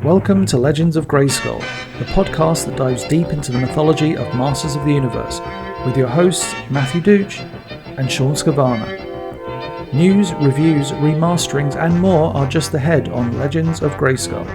Welcome to Legends of Grayskull, the podcast that dives deep into the mythology of Masters of the Universe, with your hosts Matthew Dooch and Sean Scavana. News, reviews, remasterings and more are just ahead on Legends of Grayskull.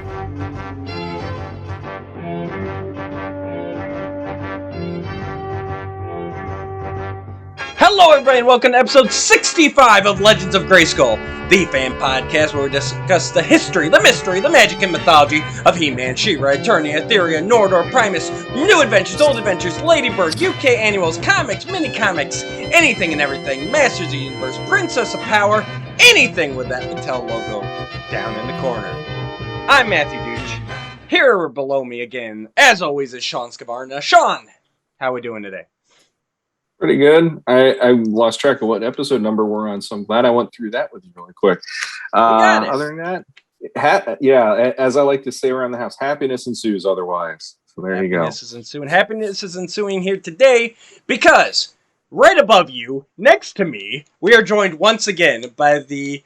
Hello everybody and welcome to episode 65 of Legends of Grayskull, the fan podcast where we discuss the history, the mystery, the magic and mythology of He-Man, She-Ra, Eternia, Etheria, Nordor, Primus, new adventures, old adventures, Ladybird, UK annuals, comics, mini-comics, anything and everything, Masters of the Universe, Princess of Power, anything with that Mattel logo down in the corner. I'm Matthew Dooch. Here below me again, as always, is Sean Scavana. Sean, how are we doing today? Pretty good. I lost track of what episode number we're on, so I'm glad I went through that with you really quick. Other than that, as I like to say around the house, happiness ensues otherwise. So there you go. Happiness is ensuing here today because right above you, next to me, we are joined once again by the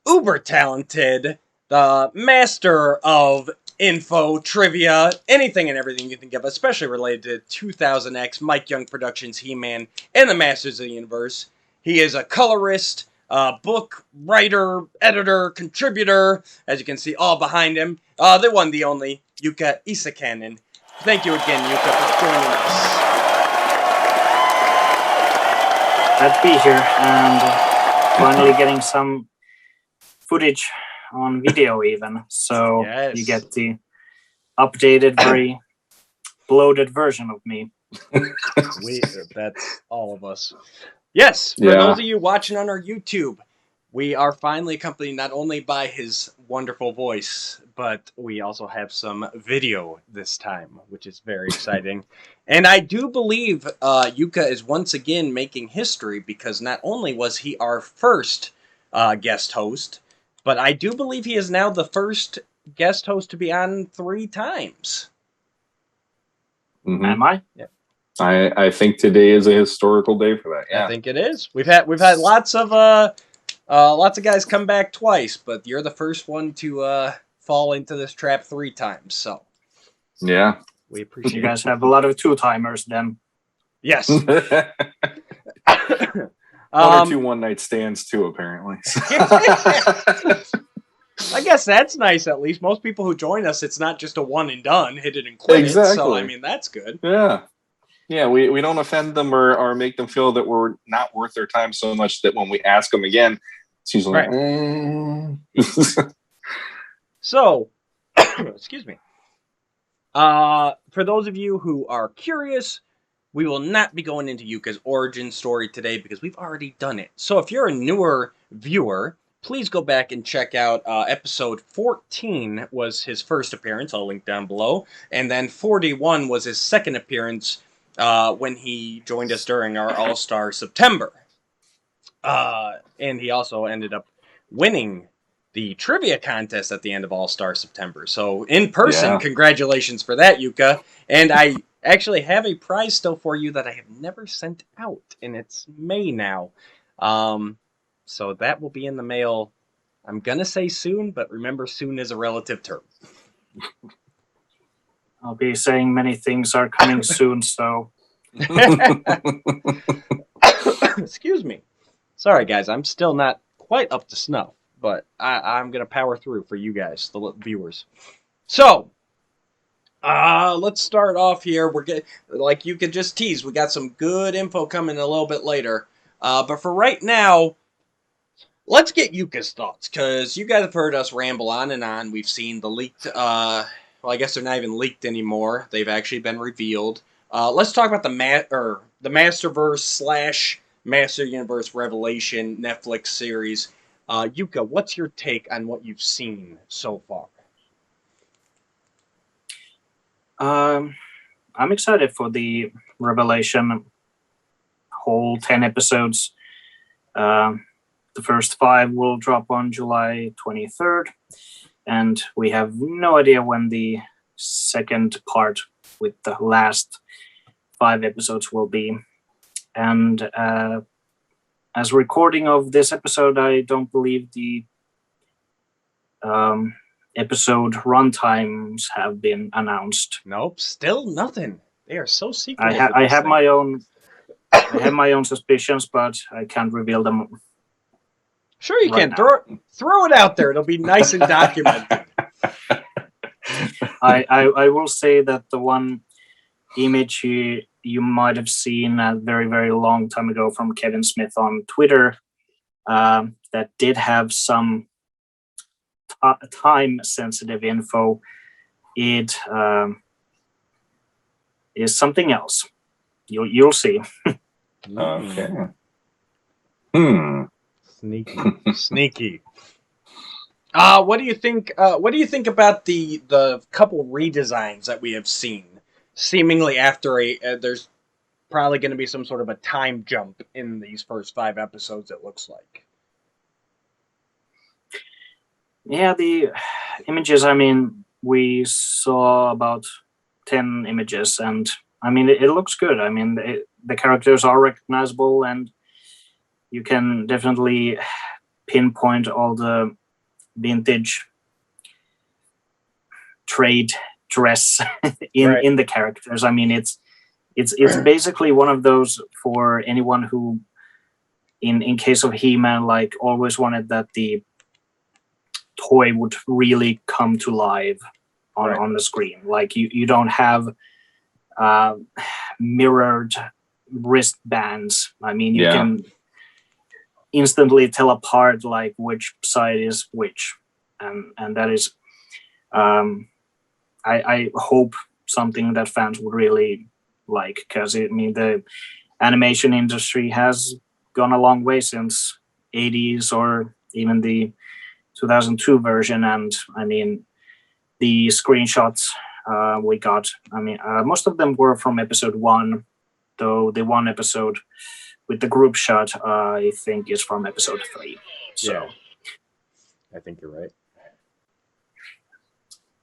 uber talented, the master of info, trivia, anything and everything you think of, especially related to 2000X, Mike Young Productions, He-Man, and the Masters of the Universe. He is a colorist, book writer, editor, contributor, as you can see all behind him. The one, the only, Jukka Issakainen. Thank you again, Jukka, for joining us. Glad to be here and finally getting some footage on video even, so yes. You get the updated, very bloated version of me. That's all of us. Yes, for those of you watching on our YouTube, we are finally accompanied not only by his wonderful voice, but we also have some video this time, which is very exciting. And I do believe Jukka is once again making history because not only was he our first guest host, but I do believe he is now the first guest host to be on 3 times. Mm-hmm. Am I? Yeah. I think today is a historical day for that. Yeah. I think it is. We've had lots of guys come back twice, but you're the first one to fall into this trap 3 times. So yeah, we appreciate. You guys have a lot of 2-timers then. Yes. One or 2 one-night stands too, apparently. I guess that's nice, at least. Most people who join us, it's not just a one and done, hit it and quit it. So, I mean, that's good. Yeah. Yeah, we don't offend them or make them feel that we're not worth their time so much that when we ask them again, it's usually like, So, excuse me. For those of you who are curious, we will not be going into Jukka's origin story today because we've already done it. So if you're a newer viewer, please go back and check out episode 14 was his first appearance. I'll link down below. And then 41 was his second appearance when he joined us during our All-Star September. And he also ended up winning the trivia contest at the end of All-Star September. So in person, Congratulations for that, Jukka. And I actually have a prize still for you that I have never sent out, and it's May now. So that will be in the mail, I'm going to say soon, but remember, soon is a relative term. I'll be saying many things are coming soon, so... Excuse me. Sorry, guys, I'm still not quite up to snuff, but I'm going to power through for you guys, the viewers. So... let's start off here. Like you could just tease, we got some good info coming a little bit later. But for right now, let's get Jukka's thoughts, because you guys have heard us ramble on and on. We've seen the leaked, well, I guess they're not even leaked anymore. They've actually been revealed. Let's talk about the Masterverse / Master Universe Revelation Netflix series. Jukka, what's your take on what you've seen so far? I'm excited for the Revelation whole 10 episodes. The first 5 will drop on July 23rd, and we have no idea when the second part with the last 5 episodes will be. And as recording of this episode, I don't believe the episode runtimes have been announced. Nope, still nothing. They are so secretive. I have my own suspicions, but I can't reveal them. Sure, you can throw it out there. It'll be nice and documented. I will say that the one image you might have seen a very, very long time ago from Kevin Smith on Twitter that did have some time-sensitive info. It is something else. You'll see. Okay. Sneaky. What do you think? What do you think about the couple redesigns that we have seen? Seemingly after there's probably going to be some sort of a time jump in these first 5 episodes. It looks like. Yeah, the images. I mean, we saw about 10 images, and I mean, it looks good. I mean, the characters are recognizable, and you can definitely pinpoint all the vintage trade dress in the characters. I mean, it's basically one of those for anyone who, in case of He-Man, like always wanted that the toy would really come to life on the screen. Like you don't have mirrored wristbands. I mean, you can instantly tell apart like which side is which, and that is I hope something that fans would really like, because I mean the animation industry has gone a long way since 80s or even the 2002 version, and I mean the screenshots we got, I mean most of them were from episode 1, though the one episode with the group shot I think is from episode 3. So I think you're right.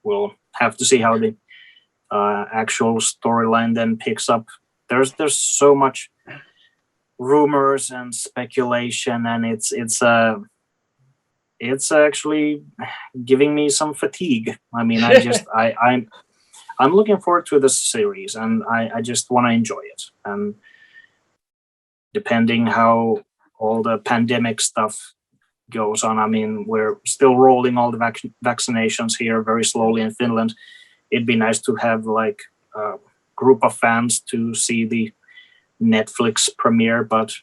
We'll have to see how the actual storyline then picks up. There's so much rumors and speculation, and it's actually giving me some fatigue. I mean, I'm looking forward to this series, and I just want to enjoy it. And depending how all the pandemic stuff goes on, I mean, we're still rolling all the vaccinations here very slowly in Finland. It'd be nice to have like a group of fans to see the Netflix premiere, but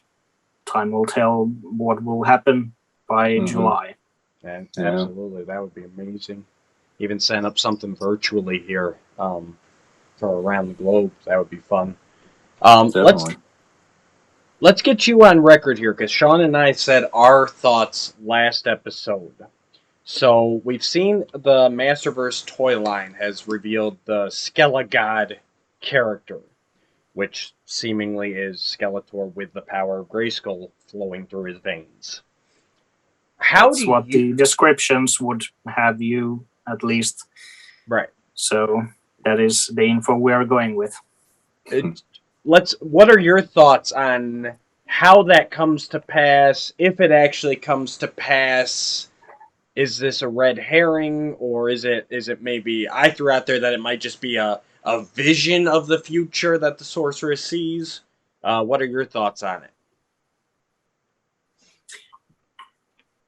time will tell what will happen by July. And absolutely, that would be amazing. Even set up something virtually here for around the globe. That would be fun. Let's get you on record here, because Sean and I said our thoughts last episode. So we've seen the Masterverse toy line has revealed the Skelegod character, which seemingly is Skeletor with the power of Grayskull flowing through his veins. That's what the descriptions would have you, at least. Right. So that is the info we are going with. What are your thoughts on how that comes to pass, if it actually comes to pass? Is this a red herring, or is it maybe, I threw out there that it might just be a vision of the future that the sorceress sees? What are your thoughts on it?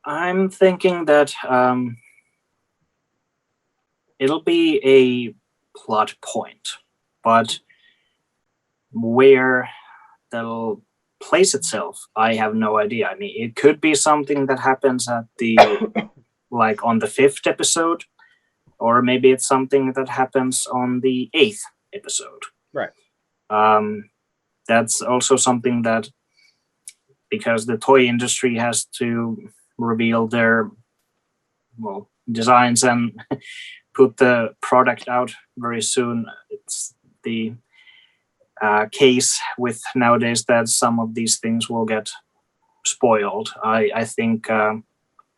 I'm thinking that it'll be a plot point, but where that'll place itself, I have no idea. I mean, it could be something that happens at the like on the 5th episode, or maybe it's something that happens on the 8th episode. Right. That's also something that, because the toy industry has to reveal their designs and put the product out very soon. It's the case with nowadays that some of these things will get spoiled. I think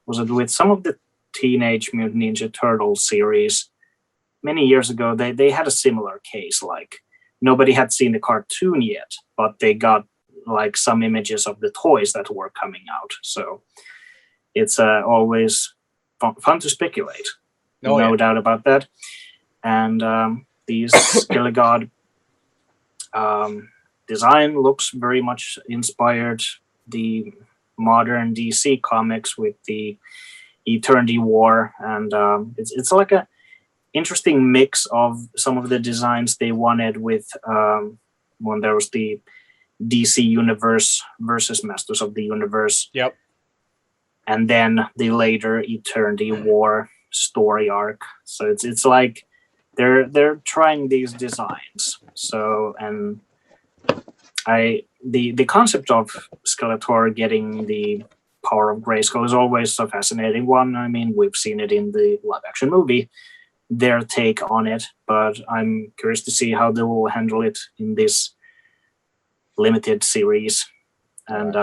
was it with some of the Teenage Mutant Ninja Turtles series many years ago, they had a similar case. Like nobody had seen the cartoon yet, but they got like some images of the toys that were coming out. So it's always fun to speculate. no doubt about that. And the Skilligard design looks very much inspired the modern DC comics with the Eternity War, and it's like a interesting mix of some of the designs they wanted with when there was the DC Universe versus Masters of the Universe. Yep. And then the later Eternity War story arc. So it's like they're trying these designs. So and the concept of Skeletor getting the power of Grayskull is always a fascinating one. I mean, we've seen it in the live action movie, their take on it, but I'm curious to see how they will handle it in this limited series. And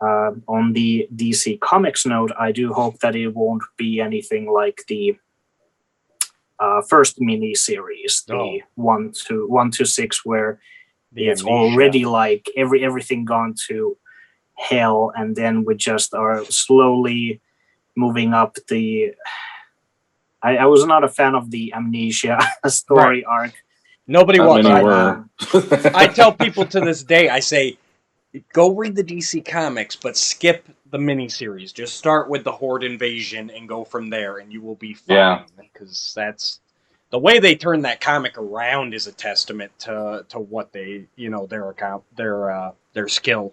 on the DC Comics note, I do hope that it won't be anything like the first mini series, the 1 to 6, where it's already like everything gone to hell, and then we just are slowly moving up the. I was not a fan of the Amnesia story arc. Nobody was. I tell people to this day, I say, go read the DC Comics, but skip the miniseries. Just start with the Horde invasion and go from there, and you will be fine. Yeah. Because that's the way they turn that comic around is a testament to what they, their skill.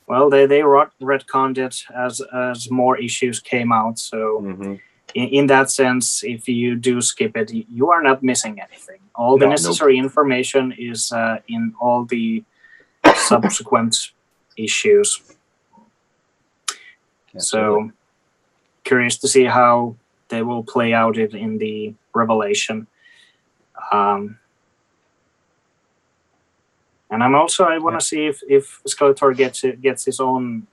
Well, they retconned it as more issues came out. So in that sense, if you do skip it, you are not missing anything. All the necessary information is in all the subsequent issues. So curious to see how they will play out it in the Revelation. And I want to see if Skeletor gets his own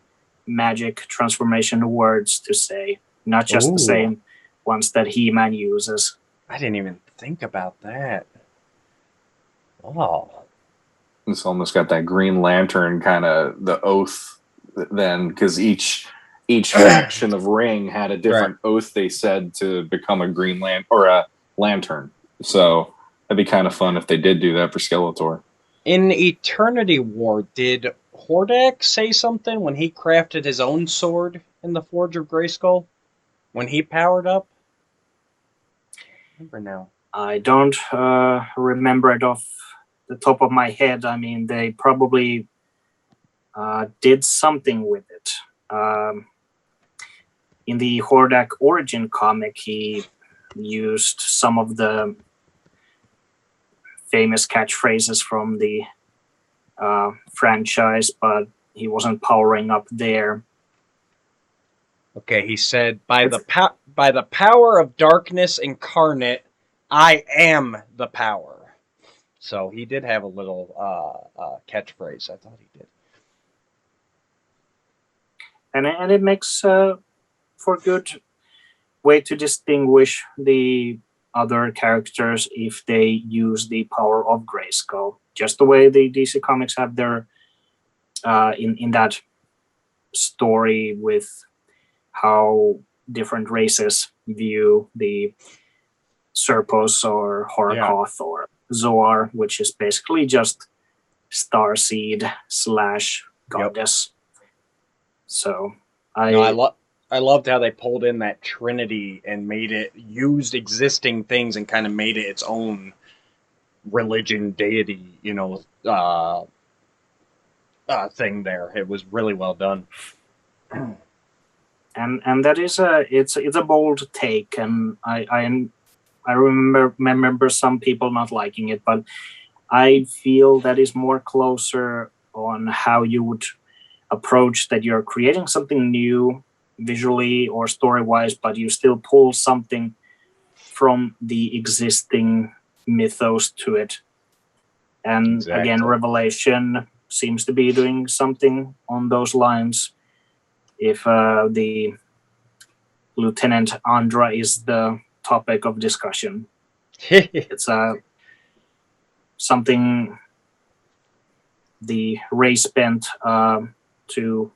magic transformation words to say, not just the same ones that He-Man uses. I didn't even think about that. Oh. It's almost got that Green Lantern kind of the oath then, because each faction of Ring had a different oath they said to become a Green Lantern or a Lantern. So that'd be kind of fun if they did do that for Skeletor. In Eternity War, did Hordak say something when he crafted his own sword in the Forge of Grayskull? When he powered up? I remember now. I don't remember it off the top of my head. I mean, they probably did something with it. In the Hordak origin comic, he used some of the famous catchphrases from the franchise, but he wasn't powering up there. Okay, he said, by the power of darkness incarnate, I am the power. So he did have a little catchphrase. I thought he did. And it makes for good way to distinguish the other characters if they use the power of Grayskull. Just the way the DC Comics have their in that story with how different races view the Serpos or Horkoth or Zoar, which is basically just Starseed / goddess. So I loved how they pulled in that Trinity and made it used existing things and kind of made it its own religion, deity, thing there. It was really well done. And that is it's a bold take, and I remember some people not liking it, but I feel that is more closer on how you would approach that you're creating something new visually or story-wise, but you still pull something from the existing mythos to it. And again, Revelation seems to be doing something on those lines. If the Lieutenant Andra is the topic of discussion, it's something the race spent to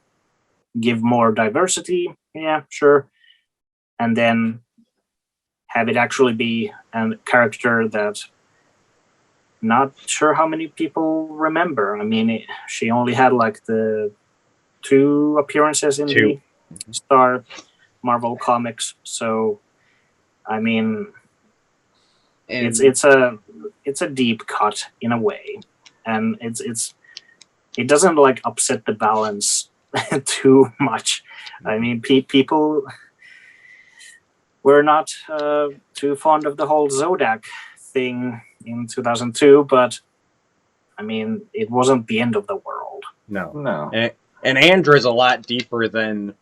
give more diversity. Yeah, sure. and then have it actually be a character that not sure how many people remember. I mean, she only had like the 2 appearances in the Star Marvel comics, so I mean, it's a deep cut in a way, and it doesn't like upset the balance too much. I mean, people were not too fond of the whole Zodak thing in 2002, but I mean, it wasn't the end of the world. No. And Andra's a lot deeper than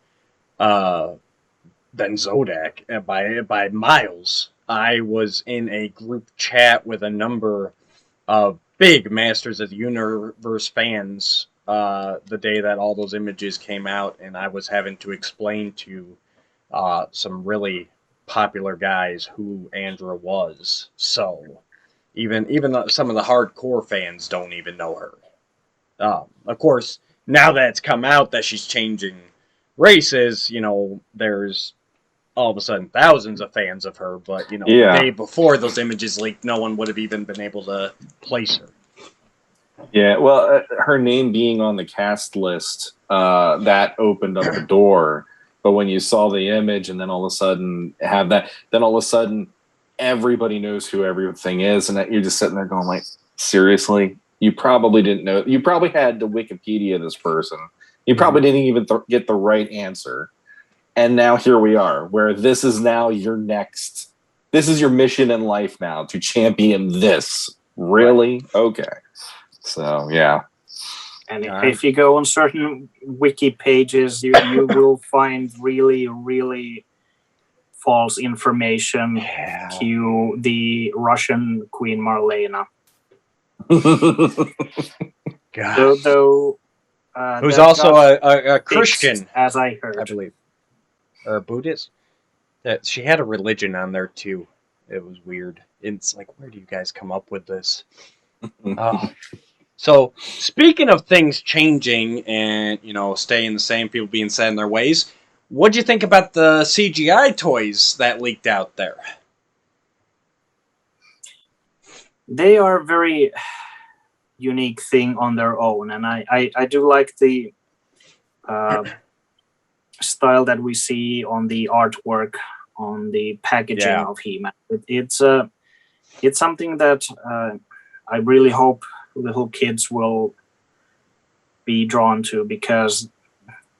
Zodak by miles. I was in a group chat with a number of big Masters of the Universe fans the day that all those images came out, and I was having to explain to some really popular guys who Andra was. So even some of the hardcore fans don't even know her. Of course, now that it's come out that she's changing races, there's all of a sudden thousands of fans of her, but the day before those images leaked, no one would have even been able to place her. Yeah, well, her name being on the cast list, that opened up the door. But when you saw the image and then all of a sudden have that, then all of a sudden everybody knows who everything is, and that you're just sitting there going like, seriously? You probably didn't know. You probably had to Wikipedia this person. You probably didn't even get the right answer. And now here we are, where this is now your next. This is your mission in life now, to champion this. Really? Okay. So, yeah. And if you go on certain wiki pages, you will find really, really false information to the Russian Queen Marlena. God. Though who's also a Christian, as I heard, I believe, or Buddhist. That she had a religion on there too. It was weird. It's like, where do you guys come up with this? So speaking of things changing and staying the same, people being set in their ways, what'd you think about the CGI toys that leaked out there? They are very unique thing on their own, and I do like the style that we see on the artwork on the packaging of He-Man. It's something that I really hope little kids will be drawn to, because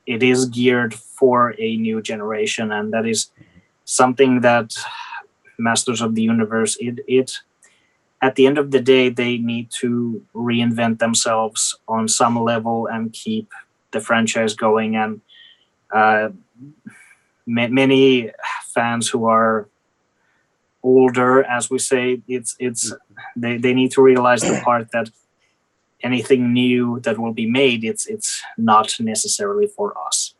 it is geared for a new generation, and that is something that Masters of the Universe, it at the end of the day, they need to reinvent themselves on some level and keep the franchise going. And many fans who are older, as we say, they need to realize the part that anything new that will be made, it's not necessarily for us.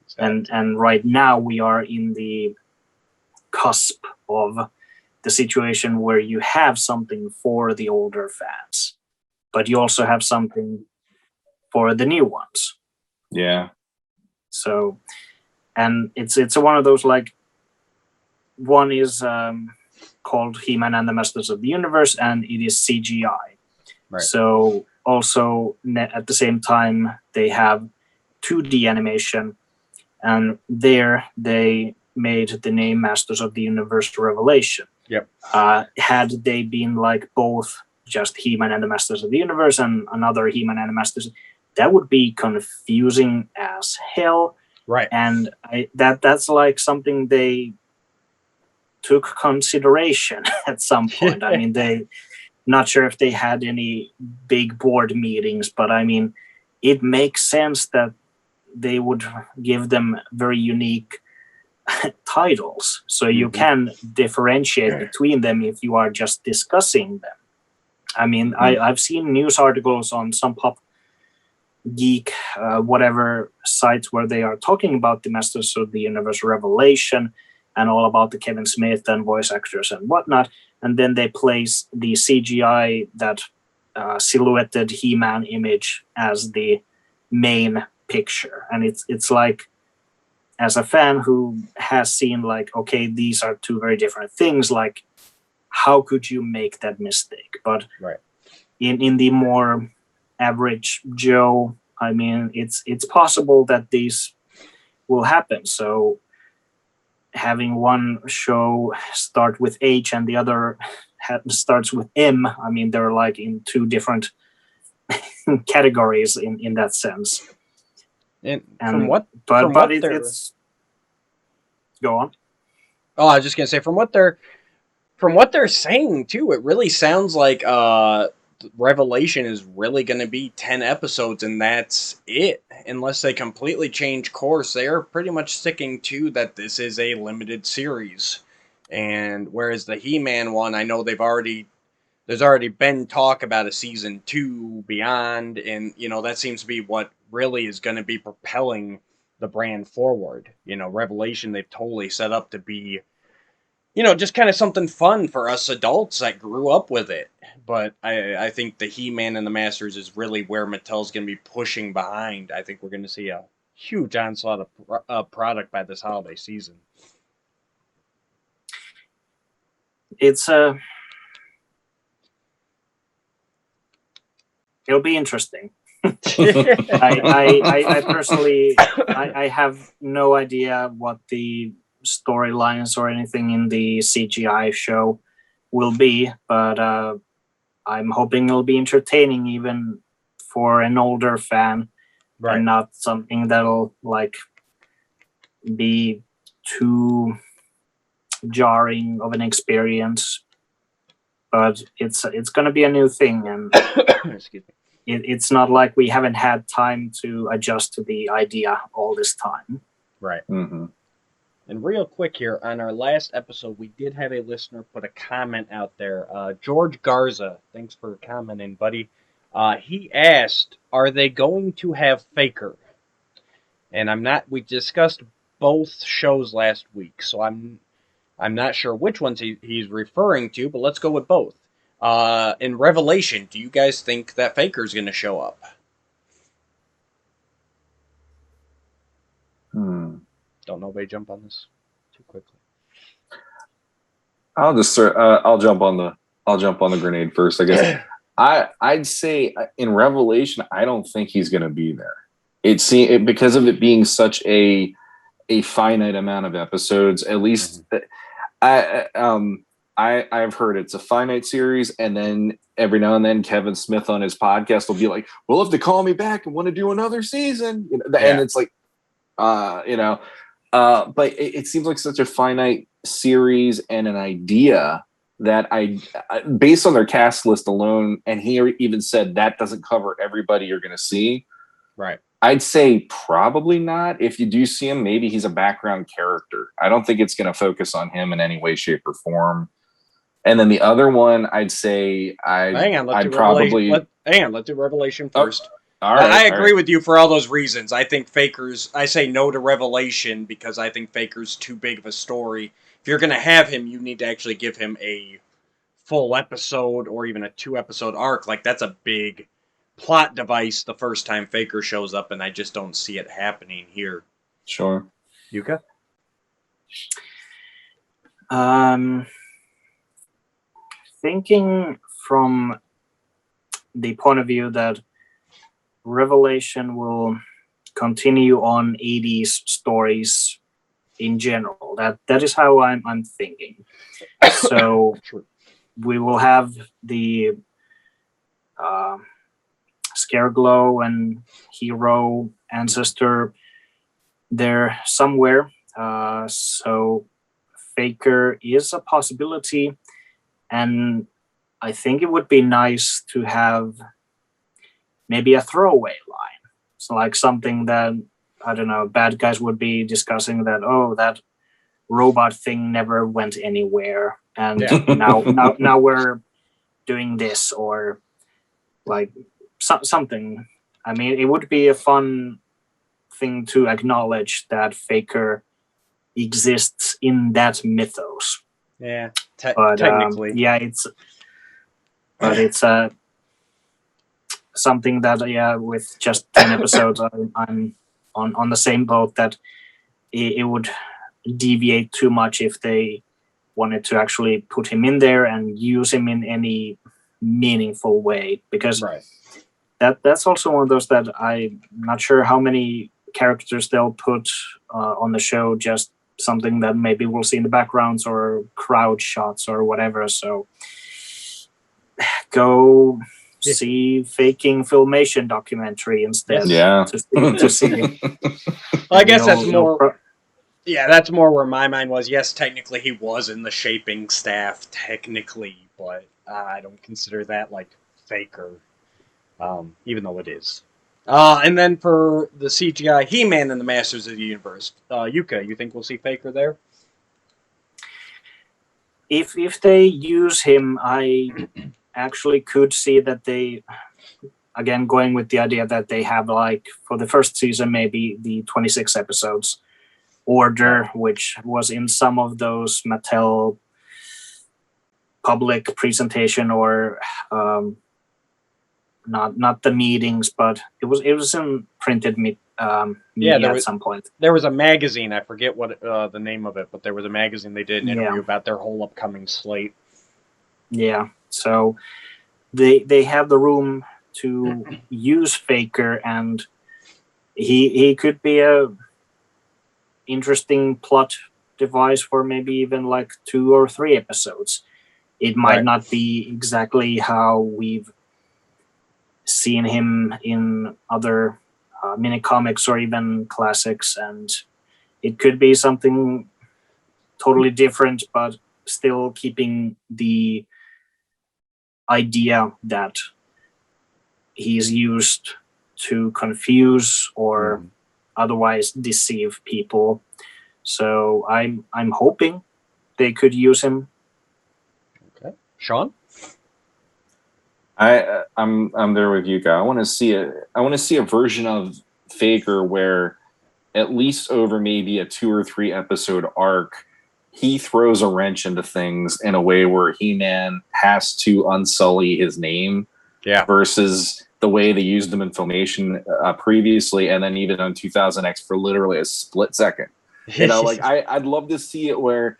Exactly. And right now we are in the cusp of the situation where you have something for the older fans, but you also have something for the new ones. Yeah. So, and it's one of those, like, one is called He-Man and the Masters of the Universe, and it is CGI. Right. So also at the same time they have 2D animation, and there they made the name Masters of the Universe Revelation. Yep. Had they been like both just He-Man and the Masters of the Universe and another He-Man and the Masters, that would be confusing as hell. Right. And that's like something they took consideration at some point. I mean, they not sure if they had any big board meetings, but I mean, it makes sense that they would give them very unique titles, so you can differentiate between them if you are just discussing them. I mean, I've seen news articles on some Pop Geek, whatever sites, where they are talking about the Masters of the Universe Revelation and all about the Kevin Smith and voice actors and whatnot, and then they place the CGI that silhouetted He-Man image as the main picture, and it's like as a fan who has seen like, okay, these are two very different things, like how could you make that mistake? But right. in the more average Joe, I mean, it's possible that these will happen. So having one show start with H and the other starts with M, I mean, they're like in two different categories in that sense. And from what, it's go on. Oh, I was just gonna say from what they're saying too, it really sounds like Revelation is really going to be 10 episodes and that's it. Unless they completely change course, they are pretty much sticking to that this is a limited series. And whereas the He-Man one, I know there's already been talk about a season 2 beyond, and that seems to be what really is going to be propelling the brand forward. Revelation they've totally set up to be just kind of something fun for us adults that grew up with it. But I think the He-Man and the Masters is really where Mattel's going to be pushing behind. I think we're going to see a huge onslaught of product by this holiday season. It'll be interesting. I personally, I have no idea what the storylines or anything in the CGI show will be, but I'm hoping it'll be entertaining even for an older fan, right, and not something that'll like be too jarring of an experience. But it's going to be a new thing, and excuse me. It's not like we haven't had time to adjust to the idea all this time. Right. Mm-hmm. And real quick here, on our last episode, we did have a listener put a comment out there. George Garza, thanks for commenting, buddy. He asked, are they going to have Faker? And we discussed both shows last week, so I'm not sure which ones he's referring to, but let's go with both. In Revelation, do you guys think that Faker's going to show up? Don't nobody jump on this too quickly. I'll jump on the grenade first, I guess. I'd say in Revelation, I don't think he's going to be there. Because of it being such a finite amount of episodes. At least I've heard it's a finite series, and then every now and then Kevin Smith on his podcast will be like, "Well, if they call me back and want to do another season," and it's like, but it seems like such a finite series and an idea that based on their cast list alone, and he even said that doesn't cover everybody you're going to see. Right. I'd say probably not. If you do see him, maybe he's a background character. I don't think it's going to focus on him in any way, shape, or form. And then the other one, I'd say let's do Revelation first. All right, I agree with you for all those reasons. I think I say no to Revelation because I think Faker's too big of a story. If you're going to have him, you need to actually give him a full episode or even a 2-episode arc. Like, that's a big plot device the first time Faker shows up, and I just don't see it happening here. Sure. Jukka? Thinking from the point of view that Revelation will continue on 80s stories in general. That is how I'm thinking. So we will have the Scareglow and Hero ancestor there somewhere. So Faker is a possibility, and I think it would be nice to have maybe a throwaway line. So like something that, I don't know, bad guys would be discussing that, that robot thing never went anywhere. And now we're doing this, or like something. I mean, it would be a fun thing to acknowledge that Faker exists in that mythos. Yeah, technically. It's something that, with just 10 episodes, I'm on the same boat that it would deviate too much if they wanted to actually put him in there and use him in any meaningful way, because that's also one of those that I'm not sure how many characters they'll put on the show, just something that maybe we'll see in the backgrounds or crowd shots or whatever. So go see faking filmation documentary instead. Yeah. To see. I guess that's more. Yeah, that's more where my mind was. Yes, technically he was in the shaping staff, technically, but I don't consider that like faker, even though it is. And then for the CGI He-Man and the Masters of the Universe, Yuka, you think we'll see faker there? If they use him, I actually could see that they, again, going with the idea that they have, like, for the first season, maybe the 26 episodes order, which was in some of those Mattel public presentation or not the meetings, but it was in printed media at some point. There was a magazine, I forget what the name of it, but there was a magazine they did an interview about their whole upcoming slate. Yeah, so they have the room to use Faker, and he could be a interesting plot device for maybe even like 2 or 3 episodes. It might not be exactly how we've seen him in other mini comics or even classics, and it could be something totally different, but still keeping the idea that he's used to confuse or otherwise deceive people. So I'm hoping they could use him. Okay, Sean. I'm there with you, guy. I want to see a version of Faker where, at least over maybe a 2 or 3 episode arc, he throws a wrench into things in a way where He-Man has to unsully his name. Yeah. Versus the way they used him in Filmation previously, and then even on 2000X for literally a split second. You know, like I'd love to see it where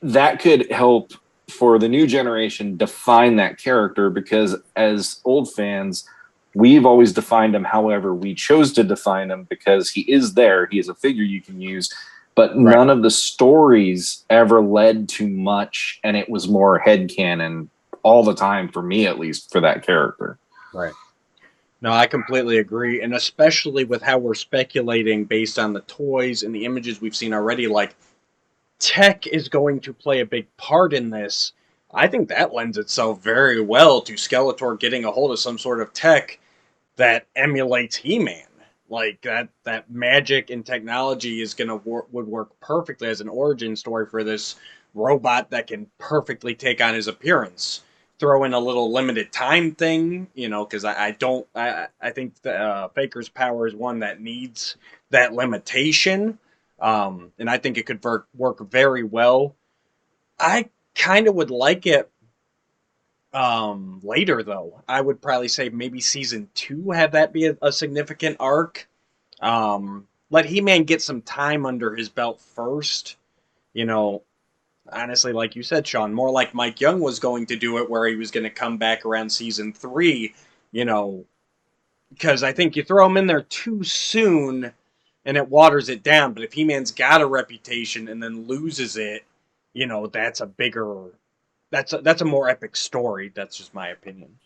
that could help for the new generation define that character, because as old fans, we've always defined him however we chose to define him, because he is there, he is a figure you can use, but none of the stories ever led to much, and it was more headcanon all the time, for me at least, for that character. Right. No, I completely agree, and especially with how we're speculating based on the toys and the images we've seen already, like, tech is going to play a big part in this. I think that lends itself very well to Skeletor getting a hold of some sort of tech that emulates He-Man. Like, that magic and technology is would work perfectly as an origin story for this robot that can perfectly take on his appearance. Throw in a little limited time thing, you know, because I think Faker's power is one that needs that limitation, and I think it could work very well. I kind of would like it later, though. I would probably say maybe season 2, have that be a significant arc. Let He-Man get some time under his belt first, you know. Honestly, like you said, Sean, more like Mike Young was going to do it, where he was going to come back around season 3, you know, because I think you throw him in there too soon and it waters it down. But if He-Man's got a reputation and then loses it, you know, that's a more epic story. That's just my opinion.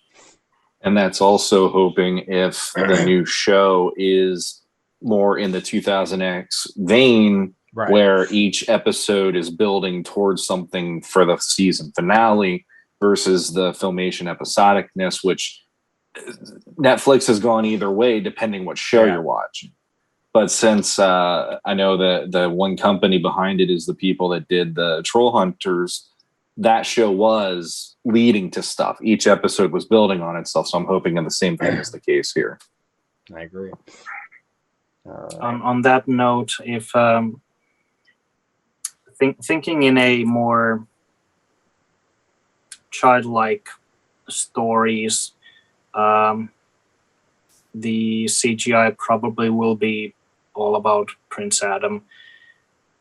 And that's also hoping, if the new show is more in the 2000X vein, where each episode is building towards something for the season finale, versus the Filmation episodicness, which Netflix has gone either way depending what show you're watching. But since I know the one company behind it is the people that did the Troll Hunters, that show was leading to stuff. Each episode was building on itself, so I'm hoping in the same thing is the case here. I agree. On that note, if thinking in a more childlike stories, the CGI probably will be all about Prince Adam.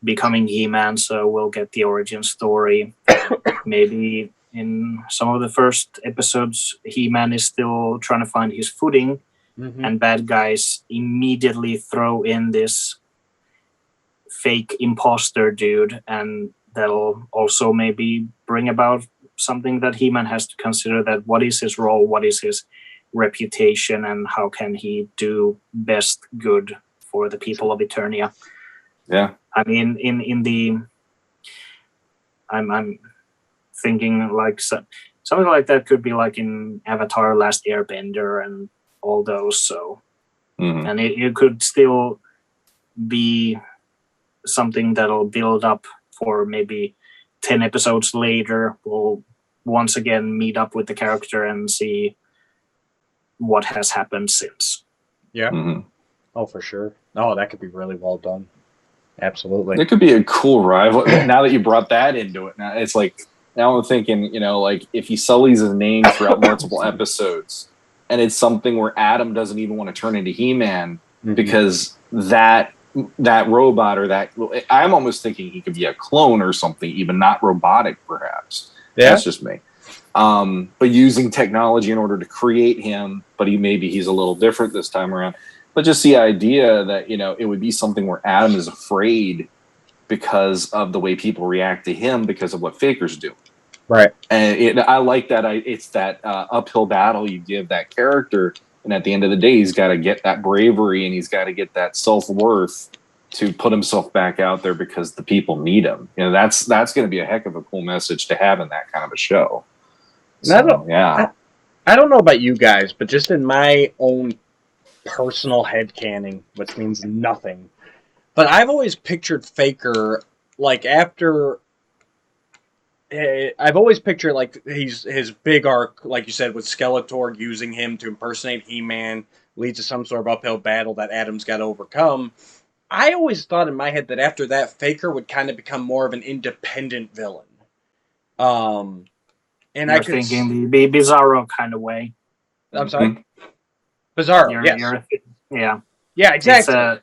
becoming He-Man, so we'll get the origin story. Maybe in some of the first episodes, He-Man is still trying to find his footing, and bad guys immediately throw in this fake imposter dude, and that'll also maybe bring about something that He-Man has to consider, that what is his role, what is his reputation, and how can he do best good for the people of Eternia. Yeah. I mean, in the... I'm thinking like something like that could be like in Avatar Last Airbender and all those, so... And it could still be something that'll build up for maybe 10 episodes later. We'll once again meet up with the character and see what has happened since. Yeah. Oh, for sure. Oh, that could be really well done. Absolutely. It could be a cool rival. Now that you brought that into it, now it's like, now I'm thinking, like if he sullies his name throughout multiple episodes, and it's something where Adam doesn't even want to turn into He-Man because that robot or that, I'm almost thinking he could be a clone or something, even not robotic, perhaps. Yeah. That's just me. But using technology in order to create him, but he's a little different this time around. But just the idea that, it would be something where Adam is afraid because of the way people react to him because of what fakers do. Right. And I like that. It's that uphill battle you give that character. And at the end of the day, he's got to get that bravery and he's got to get that self-worth to put himself back out there because the people need him. That's going to be a heck of a cool message to have in that kind of a show. So, I don't know about you guys, but just in my own personal headcanon, which means nothing, but I've always pictured Faker like after... I've always pictured like his big arc, like you said, with Skeletor using him to impersonate He-Man, leads to some sort of uphill battle that Adam's got to overcome. I always thought in my head that after that, Faker would kind of become more of an independent villain. And you're thinking the Bizarro kind of way. I'm sorry? Bizarro, yes. Yeah, exactly.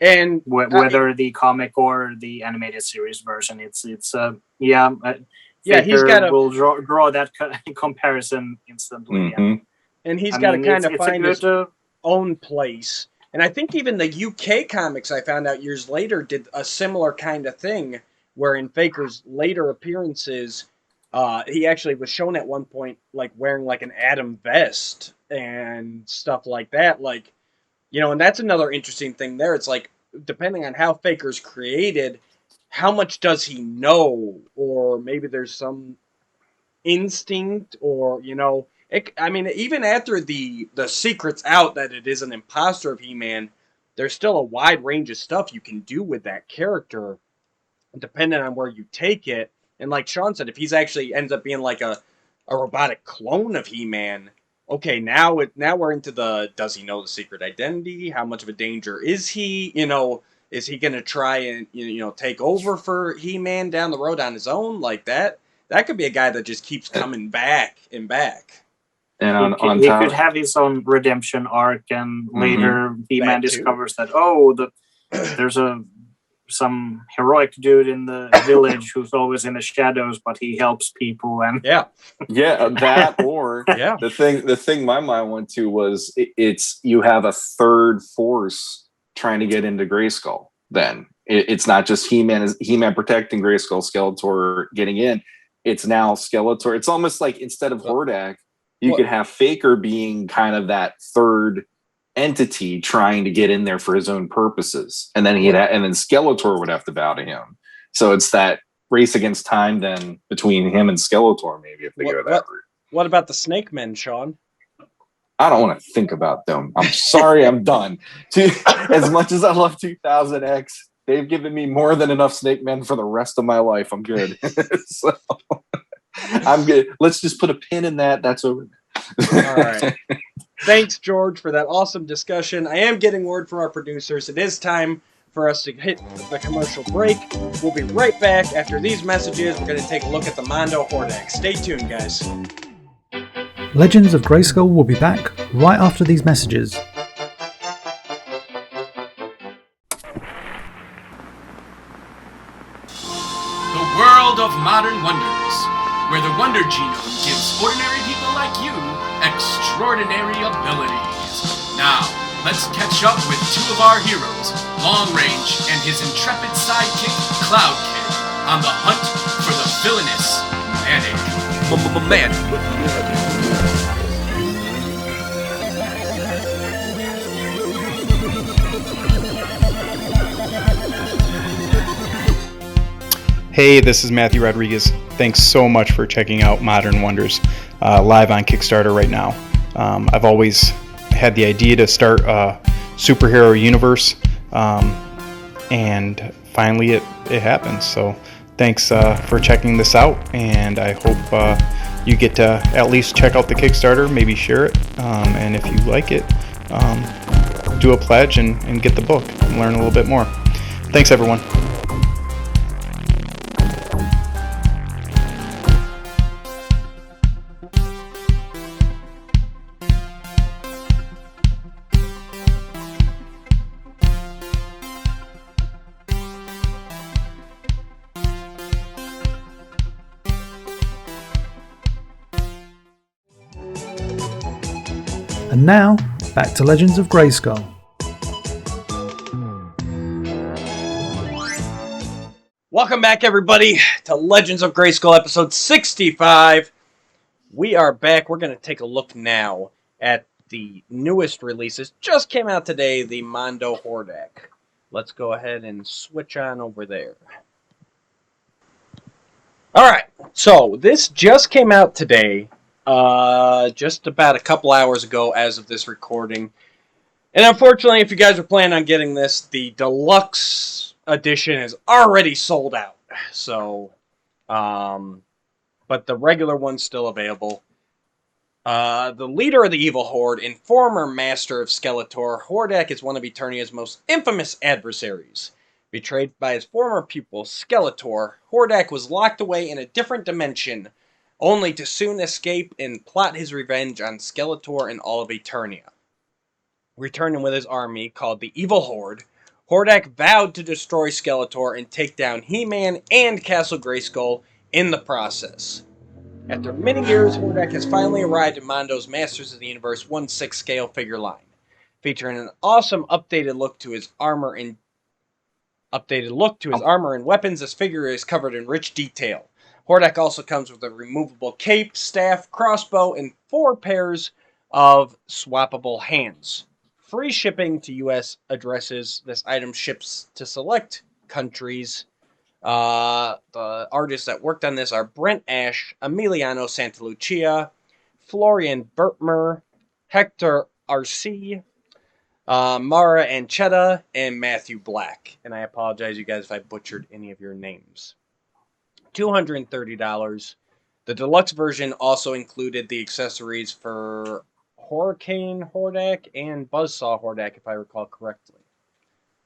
And whether the comic or the animated series version, it's he's got will draw that comparison instantly. And he's got to kind of find his own place. And I think even the UK comics I found out years later did a similar kind of thing, where in Faker's later appearances, he actually was shown at one point like wearing like an Adam vest and stuff like that. Like, and that's another interesting thing there. It's like, depending on how Faker's created, how much does he know? Or maybe there's some instinct or, even after the secret's out that it is an imposter of He-Man, there's still a wide range of stuff you can do with that character, depending on where you take it. And like Sean said, if he's actually ends up being like a robotic clone of He-Man, okay, now we're into does he know the secret identity? How much of a danger is he? Is he going to try and, take over for He-Man down the road on his own? Like that could be a guy that just keeps coming back and back. And he could have his own redemption arc, and later He-Man discovers that, there's some heroic dude in the village who's always in the shadows, but he helps people. And that or the thing my mind went to was it's you have a third force trying to get into Grayskull. Then it's not just He-Man protecting Grayskull, Skeletor getting in. It's now Skeletor. It's almost like instead of Hordak, you could have Faker being kind of that third entity trying to get in there for his own purposes, and then and then Skeletor would have to bow to him. So it's that race against time then between him and Skeletor, maybe, if they go that route. What about the Snake Men, Sean? I don't want to think about them. I'm sorry, I'm done. As much as I love 2000X, they've given me more than enough Snake Men for the rest of my life. I'm good. So I'm good. Let's just put a pin in that. That's over. All right. Thanks, George, for that awesome discussion. I am getting word from our producers. It is time for us to hit the commercial break. We'll be right back after these messages. We're going to take a look at the Mondo Hordak. Stay tuned, guys. Legends of Grayskull will be back right after these messages. of Modern Wonders, where the Wonder Genome gives ordinary people like you extraordinary abilities. Now, let's catch up with two of our heroes, Long Range and his intrepid sidekick, Cloud Kid, on the hunt for the villainous Manic. Man. Hey, this is Matthew Rodriguez. Thanks so much for checking out Modern Wonders live on Kickstarter right now. I've always had the idea to start a superhero universe, and finally it happens. So thanks for checking this out, and I hope you get to at least check out the Kickstarter, maybe share it, and if you like it, do a pledge and get the book and learn a little bit more. Thanks, everyone. And now, back to Legends of Grayskull. Welcome back, everybody, to Legends of Grayskull, episode 65. We are back. We're going to take a look now at the newest releases. Just came out today, the Mondo Hordak. Let's go ahead and switch on over there. Alright, so this just came out today. Just about a couple hours ago as of this recording. And unfortunately, if you guys are planning on getting this, the deluxe edition is already sold out. So, but the regular one's still available. The leader of the evil horde and former master of Skeletor, Hordak is one of Eternia's most infamous adversaries. Betrayed by his former pupil, Skeletor, Hordak was locked away in a different dimension, only to soon escape and plot his revenge on Skeletor and all of Eternia. Returning with his army, called the Evil Horde, Hordak vowed to destroy Skeletor and take down He-Man and Castle Grayskull in the process. After many years, Hordak has finally arrived at Mondo's Masters of the Universe 1/6 scale figure line, featuring an awesome updated look to his armor and weapons. This figure is covered in rich detail. Hordak also comes with a removable cape, staff, crossbow, and 4 pairs of swappable hands. Free shipping to U.S. addresses. This item ships to select countries. The artists that worked on this are Brent Ash, Emiliano Santalucia, Florian Bertmer, Hector Arce, Mara Anchetta, and Matthew Black. And I apologize, you guys, if I butchered any of your names. $230. The deluxe version also included the accessories for Hurricane Hordak and Buzzsaw Hordak, if I recall correctly.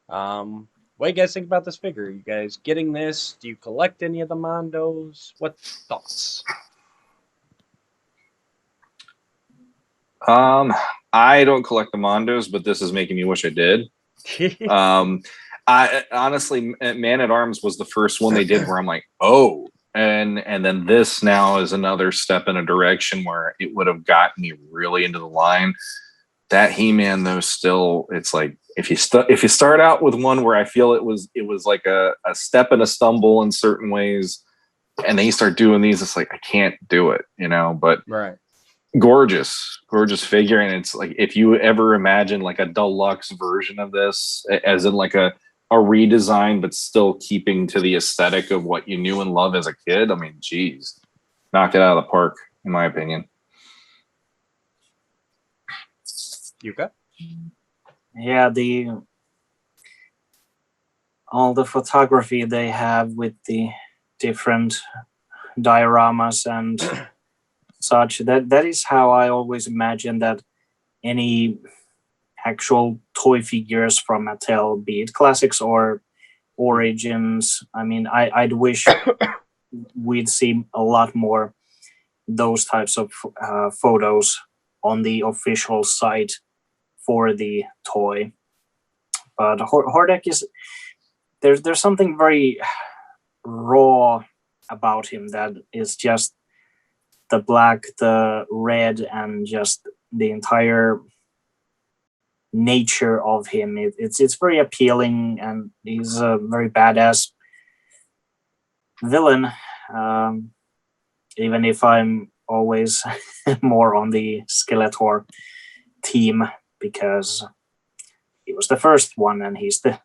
What do you guys think about this figure? Are you guys getting this? Do you collect any of the Mondos? What thoughts? I don't collect the Mondos, but this is making me wish I did. I honestly, Man at Arms was the first one they did where I'm like, oh, and then this now is another step in a direction where it would have gotten me really into the line. That He-Man though, still, it's like if you start out with one where I feel it was like a step and a stumble in certain ways, and then you start doing these, it's like I can't do it, But right. Gorgeous figure, and it's like if you ever imagine like a deluxe version of this, as in like a redesign, but still keeping to the aesthetic of what you knew and loved as a kid. I mean, geez, knocked it out of the park, in my opinion. Jukka? Yeah, all the photography they have with the different dioramas and such, that is how I always imagine that any actual toy figures from Mattel, be it classics or origins. I mean, I'd wish we'd see a lot more those types of photos on the official site for the toy. But Hordak is there's something very raw about him that is just the black, the red, and just the entire nature of him. It's very appealing, and he's a very badass villain. Even if I'm always more on the Skeletor team, because he was the first one and he's the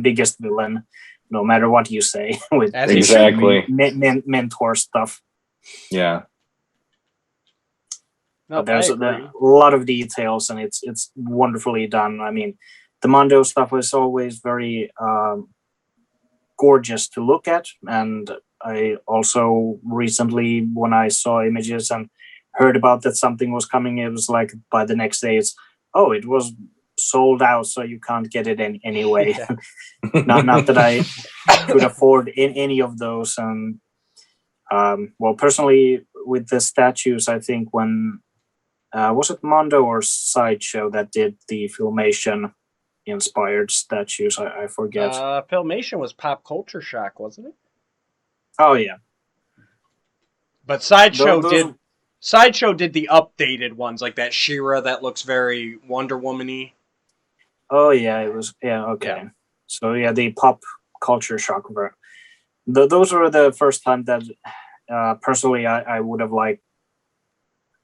biggest villain, no matter what you say with exactly mentor stuff. Yeah. But there's a lot of details, and it's wonderfully done. I mean, the Mondo stuff was always very gorgeous to look at, and I also recently, when I saw images and heard about that something was coming, it was like by the next day it was sold out, so you can't get it anyway. not that I could afford any of those. And well, personally, with the statues, I think when was it Mondo or Sideshow that did the Filmation inspired statues? I forget. Filmation was Pop Culture Shock, wasn't it? Oh yeah. But Sideshow did the updated ones, like that She-Ra that looks very Wonder Woman-y. Oh yeah, it was okay. Yeah. So yeah, the Pop Culture Shock. Those were the first time that personally I would have like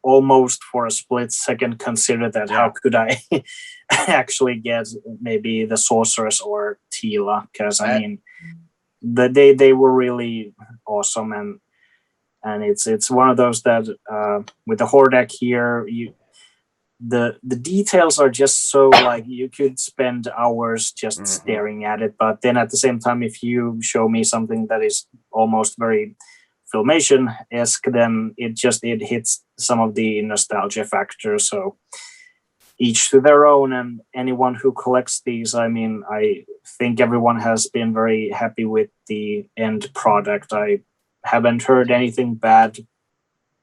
almost for a split second considered that how could I actually get maybe the Sorceress or Teela, because I mean they were really awesome, and it's one of those that with the Hordak here the details are just so like you could spend hours just staring at it, but then at the same time if you show me something that is almost very Filmation-esque, then it hits some of the nostalgia factors. So each to their own, and anyone who collects these, I mean, I think everyone has been very happy with the end product. I haven't heard anything bad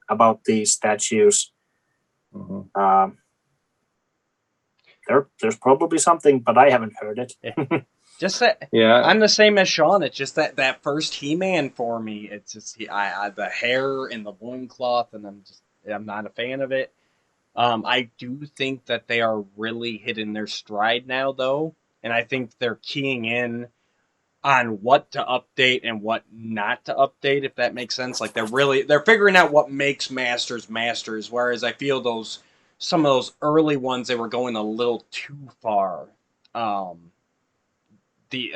about the statues. There's probably something, but I haven't heard it. Just that, I'm the same as Sean. It's just that first He-Man for me. It's just I the hair and the loincloth, and I'm not a fan of it. I do think that they are really hitting their stride now, though, and I think they're keying in on what to update and what not to update, if that makes sense. Like they're figuring out what makes masters, whereas I feel some of those early ones, they were going a little too far.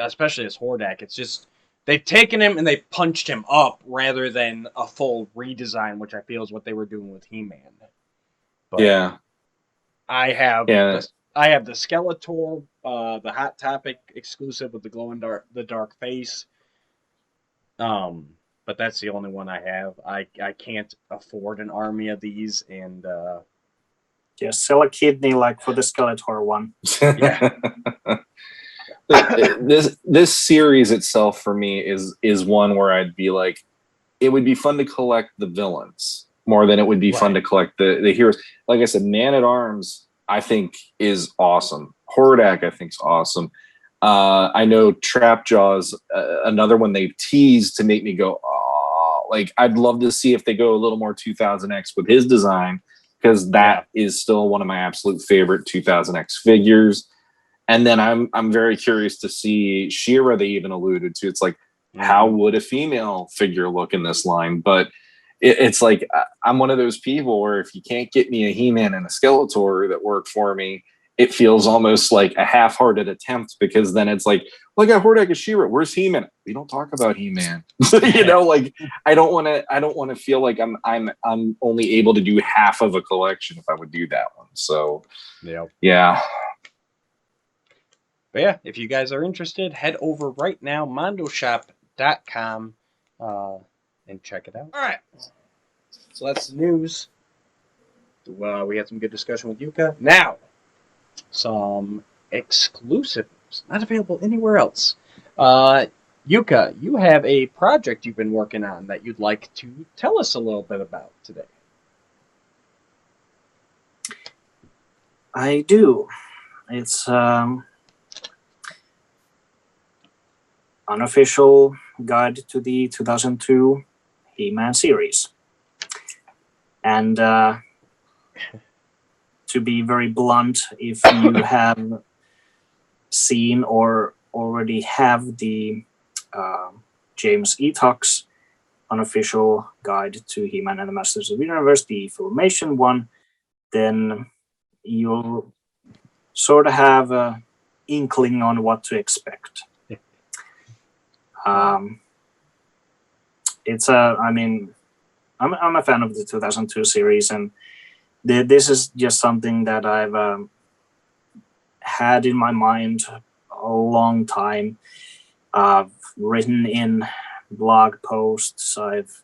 Especially as Hordak, it's just they've taken him and they punched him up rather than a full redesign, which I feel is what they were doing with He-Man. But I have the Skeletor, the Hot Topic exclusive with the the dark face. But that's the only one I have. I can't afford an army of these, and just sell a kidney like for the Skeletor one. Yeah. This series itself for me is one where I'd be like, it would be fun to collect the villains more than it would be fun to collect the heroes. Like I said, Man-at-Arms I think is awesome. Hordak I think is awesome. I know Trapjaw's another one they've teased to make me go, oh, like I'd love to see if they go a little more 2000X with his design, because that is still one of my absolute favorite 2000X figures. And then I'm very curious to see She-Ra. They even alluded to, it's like, how would a female figure look in this line? But it's like, I'm one of those people where if you can't get me a He-Man and a Skeletor that work for me, it feels almost like a half-hearted attempt, because then it's like, well, I got Hordak and She-Ra. Where's He-Man? We don't talk about He-Man. You know, like I don't want to feel like I'm only able to do half of a collection if I would do that one. So yeah. But yeah, if you guys are interested, head over right now, mondoshop.com, and check it out. All right. So that's the news. We had some good discussion with Jukka. Now, some exclusives, not available anywhere else. Jukka, you have a project you've been working on that you'd like to tell us a little bit about today. I do. It's unofficial guide to the 2002 He-Man series. And to be very blunt, if you have seen or already have the James E. Tuck's unofficial guide to He-Man and the Masters of the Universe, the Filmation one, then you'll sort of have a inkling on what to expect. I'm a fan of the 2002 series, and this is just something that I've had in my mind a long time. I've written in blog posts, I've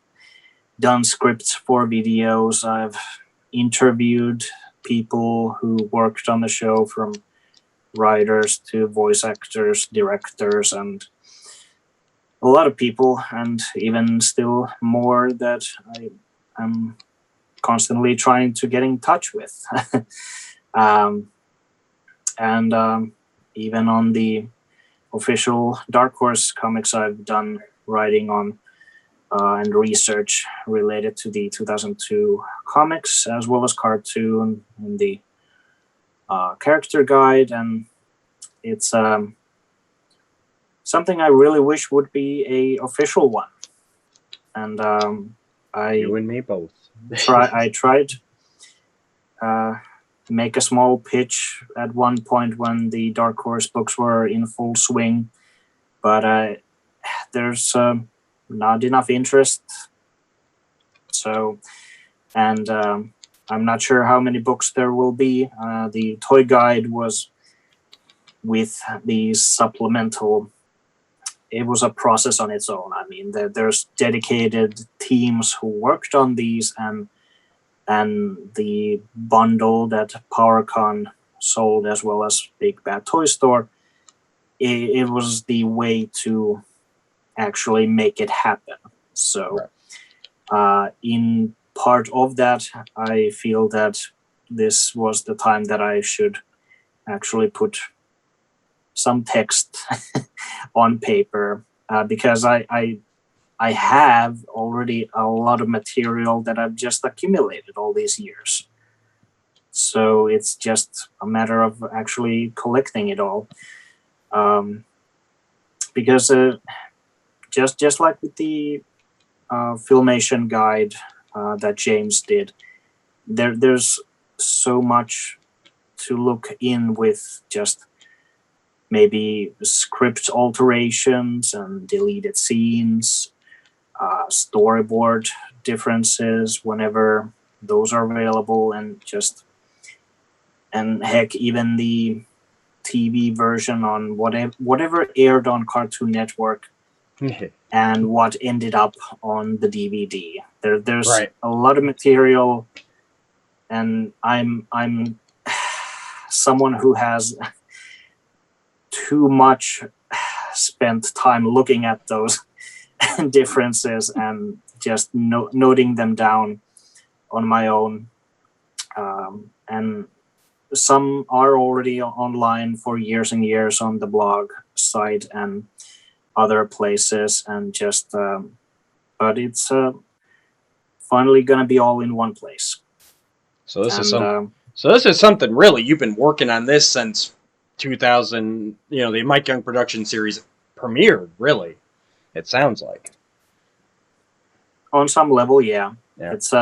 done scripts for videos, I've interviewed people who worked on the show, from writers to voice actors, directors, and a lot of people, and even still more that I am constantly trying to get in touch with. Even on the official Dark Horse comics, I've done writing on and research related to the 2002 comics, as well as cartoon and the character guide, and it's something I really wish would be a official one. And you and me both. I tried to make a small pitch at one point when the Dark Horse books were in full swing, but there's not enough interest. So, and I'm not sure how many books there will be. The toy guide was with the supplemental. It was a process on its own. I mean, there's dedicated teams who worked on these, and the bundle that PowerCon sold, as well as Big Bad Toy Store, it was the way to actually make it happen. So in part of that, I feel that this was the time that I should actually put some text on paper, because I have already a lot of material that I've just accumulated all these years. So it's just a matter of actually collecting it all. Because just like with the Filmation guide that James did, there's so much to look in with just maybe script alterations and deleted scenes, storyboard differences whenever those are available, and heck, even the TV version on whatever aired on Cartoon Network and what ended up on the DVD. There's a lot of material, and I'm someone who has too much spent time looking at those differences and just noting them down on my own. And some are already online for years and years on the blog site and other places, and just but it's finally gonna be all in one place. So this is something really you've been working on this since 2000. The Mike Young production series premiered. Really, it sounds like. On some level, yeah. It's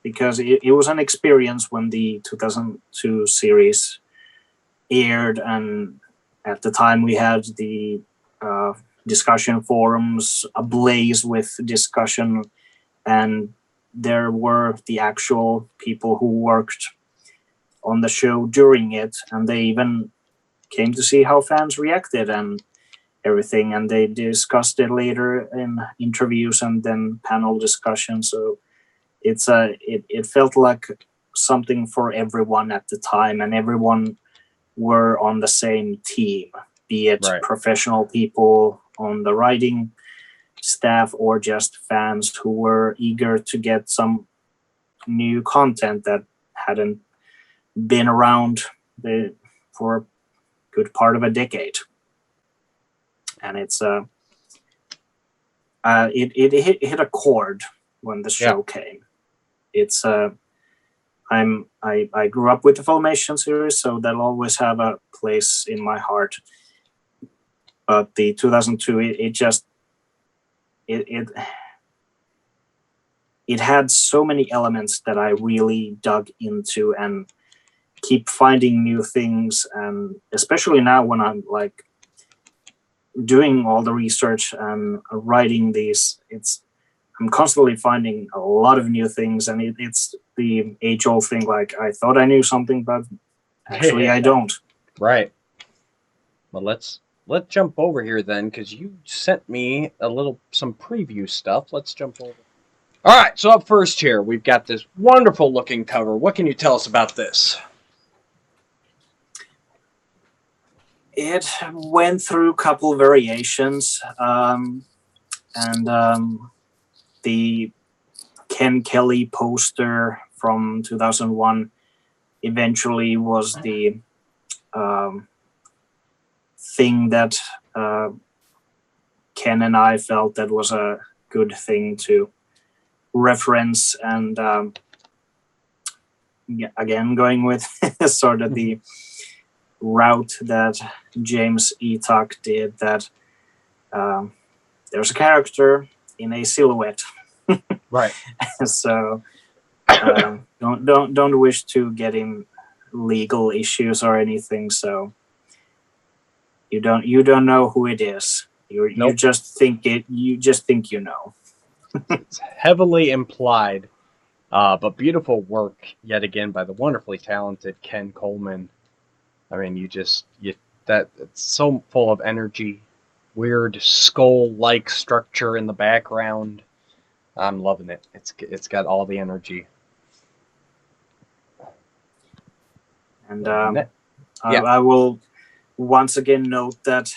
because it was an experience when the 2002 series aired, and at the time we had the discussion forums ablaze with discussion, and there were the actual people who worked on the show during it, and they even came to see how fans reacted and everything, and they discussed it later in interviews and then panel discussions. So it felt like something for everyone at the time, and everyone were on the same team, be it professional people on the writing staff or just fans who were eager to get some new content that hadn't been around for a good part of a decade. and it's it hit a chord when the show came. It's I grew up with the Filmation series, so they'll always have a place in my heart. But the 2002, it had so many elements that I really dug into and keep finding new things. And especially now when I'm like doing all the research and writing these, I'm constantly finding a lot of new things, and it's the age-old thing. Like, I thought I knew something, but actually I don't. Right. Well, let's jump over here then, because you sent me some preview stuff. Let's jump over. All right. So up first here, we've got this wonderful looking cover. What can you tell us about this? It went through a couple variations, and the Ken Kelly poster from 2001 eventually was the thing that Ken and I felt that was a good thing to reference. And again, going with sort of the route that James Eatock did, that there's a character in a silhouette. Right. So don't wish to get in legal issues or anything. So you don't know who it is. You just think it. You just think you know. It's heavily implied, but beautiful work yet again by the wonderfully talented Ken Coleman. I mean, it's so full of energy, weird skull-like structure in the background. I'm loving it. It's got all the energy. And I will once again note that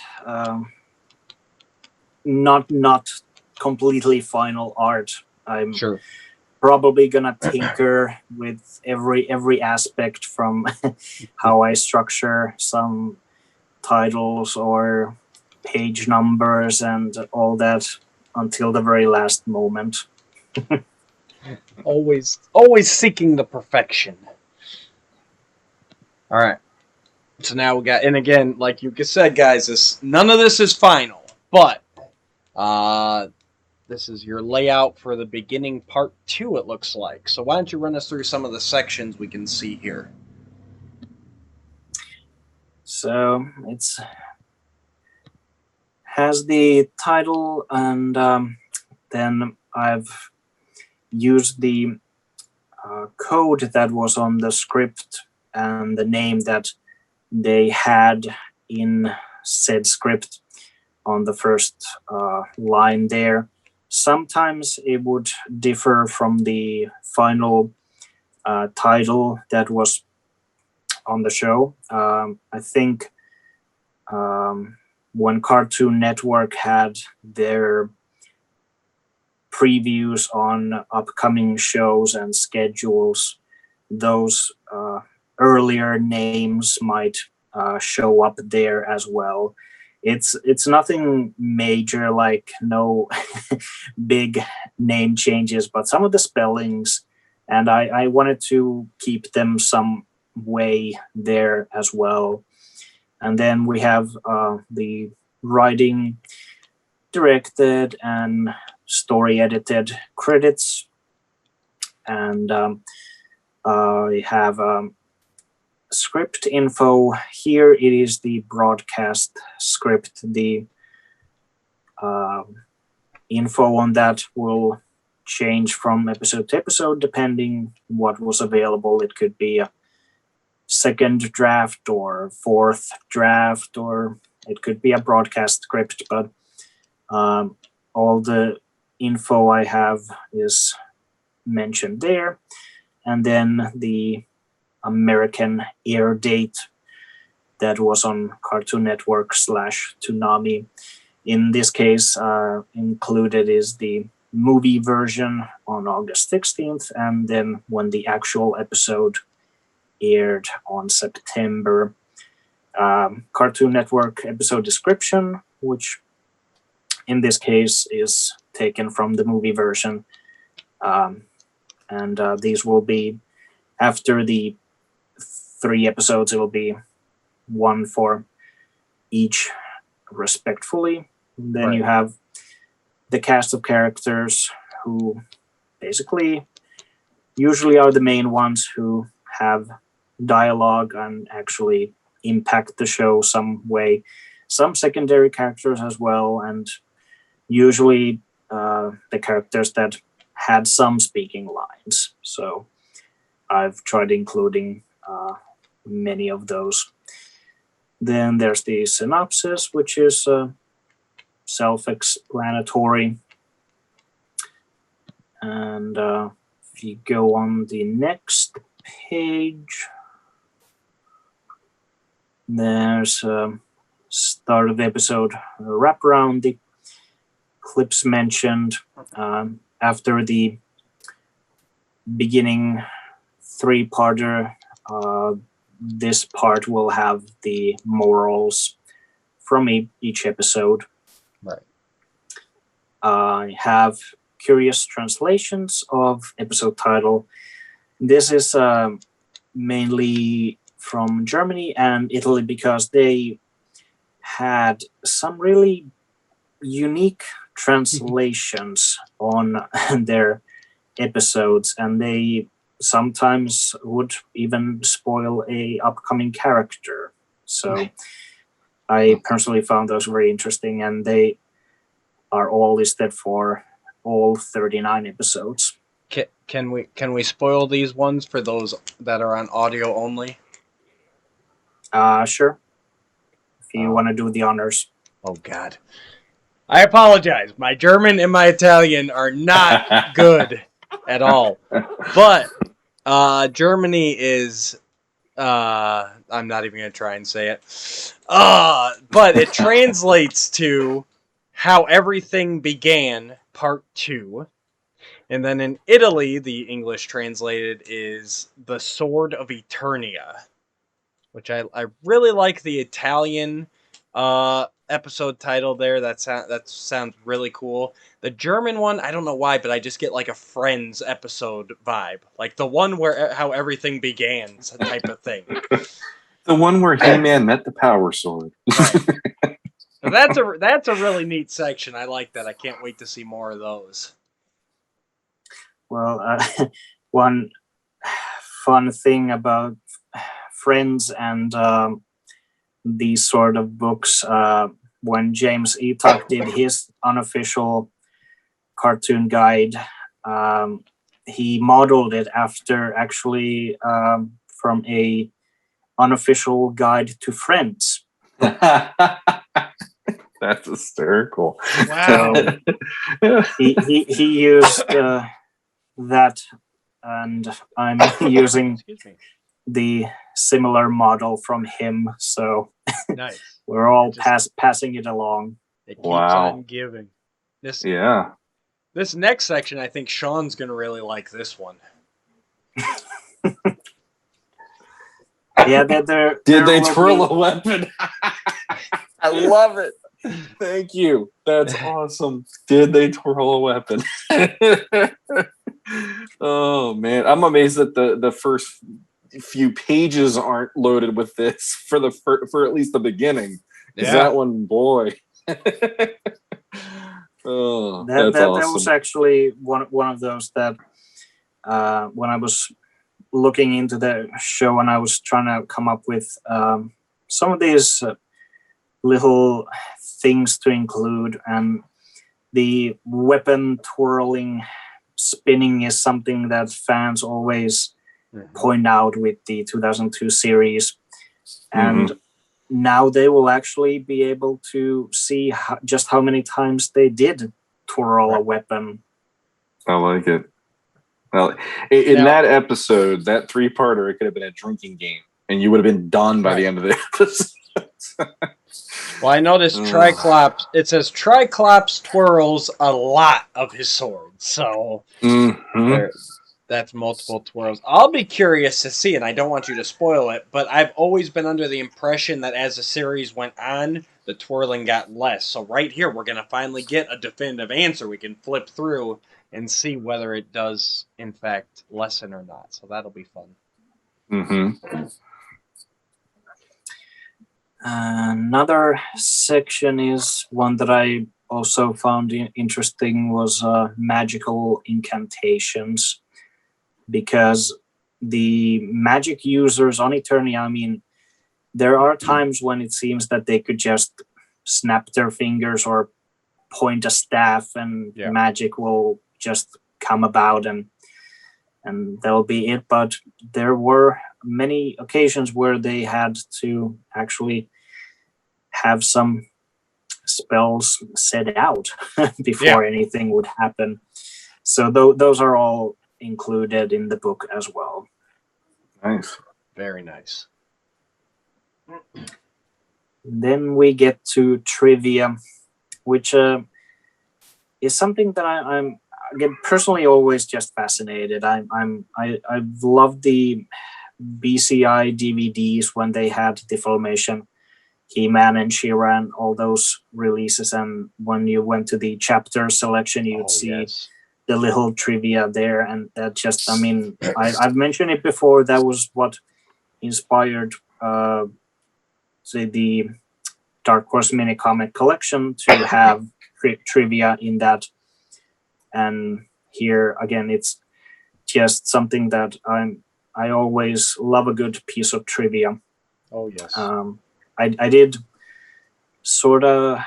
not completely final art. I'm sure probably gonna tinker with every aspect, from how I structure some titles or page numbers and all that until the very last moment. always seeking the perfection. All right. So now we got, and again, like you said, guys, none of this is final, but this is your layout for the beginning part 2, it looks like. So why don't you run us through some of the sections we can see here? So it's has the title, and then I've used the code that was on the script and the name that they had in said script on the first line there. Sometimes it would differ from the final title that was on the show. I think when Cartoon Network had their previews on upcoming shows and schedules, those earlier names might show up there as well. It's nothing major, like no big name changes, but some of the spellings, and I wanted to keep them some way there as well. And then we have the writing, directed, and story edited credits. And I have script info here. It is the broadcast script. The info on that will change from episode to episode depending what was available. It could be a second draft or fourth draft, or it could be a broadcast script, but all the info I have is mentioned there. And then the American air date that was on Cartoon Network / Toonami. In this case, included is the movie version on August 16th, and then when the actual episode aired on September. Cartoon Network episode description, which in this case is taken from the movie version. And these will be, after the 3 episodes, it will be one for each respectfully. Then you have the cast of characters who basically usually are the main ones who have dialogue and actually impact the show some way. Some secondary characters as well, and usually the characters that had some speaking lines. So I've tried including many of those. Then there's the synopsis, which is self-explanatory. And if you go on the next page, there's start of the episode wrap around the clips mentioned. After the beginning 3-parter, this part will have the morals from each episode. Right. I have curious translations of episode title. This is mainly from Germany and Italy because they had some really unique translations on their episodes, and they sometimes would even spoil a upcoming character. So I personally found those very interesting, and they are all listed for all 39 episodes. Can we spoil these ones for those that are on audio only? Sure. If you want to do the honors. Oh God. I apologize. My German and my Italian are not good at all. But Germany is I'm not even going to try and say it. But it translates to How Everything Began, Part 2. And then in Italy, the English translated is The Sword of Eternia, which I really like the Italian episode title there. That sounds really cool. The German one, I don't know why, but I just get like a Friends episode vibe, like the one where How Everything Began type of thing. The one where He-Man met the Power Sword. Right. So that's a really neat section. I like that. I can't wait to see more of those. Well, one fun thing about Friends and these sort of books, when James Eatock did his unofficial cartoon guide, he modeled it after actually from a unofficial guide to Friends. That's hysterical. Wow. So he used that, and I'm using the similar model from him. So Nice. We're all passing it along. It keeps on giving. This next section, I think Sean's gonna really like this one. Yeah, did they twirl a weapon? I love it. Thank you. That's awesome. Did they twirl a weapon? Oh man, I'm amazed that the first few pages aren't loaded with this for at least the beginning. Yeah. That one, boy. Oh, that's awesome. That was actually one of those that when I was looking into the show and I was trying to come up with some of these little things to include, and the weapon twirling, spinning is something that fans always point out with the 2002 series, and now they will actually be able to see just how many times they did twirl a weapon. I like it. Well, in that episode, that 3-parter, it could have been a drinking game, and you would have been done by the end of the episode. Well, I noticed Triclops. It says Triclops twirls a lot of his swords, so that's multiple twirls. I'll be curious to see, and I don't want you to spoil it, but I've always been under the impression that as the series went on, the twirling got less. So right here, we're going to finally get a definitive answer. We can flip through and see whether it does, in fact, lessen or not. So that'll be fun. Mm-hmm. Another section is one that I also found interesting was magical incantations, because the magic users on Eternia, I mean, there are times when it seems that they could just snap their fingers or point a staff and magic will just come about and that'll be it. But there were many occasions where they had to actually have some spells set out before anything would happen. So those are all included in the book as well. Nice. Very nice. Then we get to trivia, which is something that I'm again personally always just fascinated. I've loved the BCI DVDs when they had the Filmation, He-Man and She-Ra, and all those releases, and when you went to the chapter selection, you'd see the little trivia there, and that just, I mean, I've mentioned it before, that was what inspired the Dark Horse mini comic collection to have trivia in that. And here again, it's just something that I always love a good piece of trivia. Oh yes. I did sort of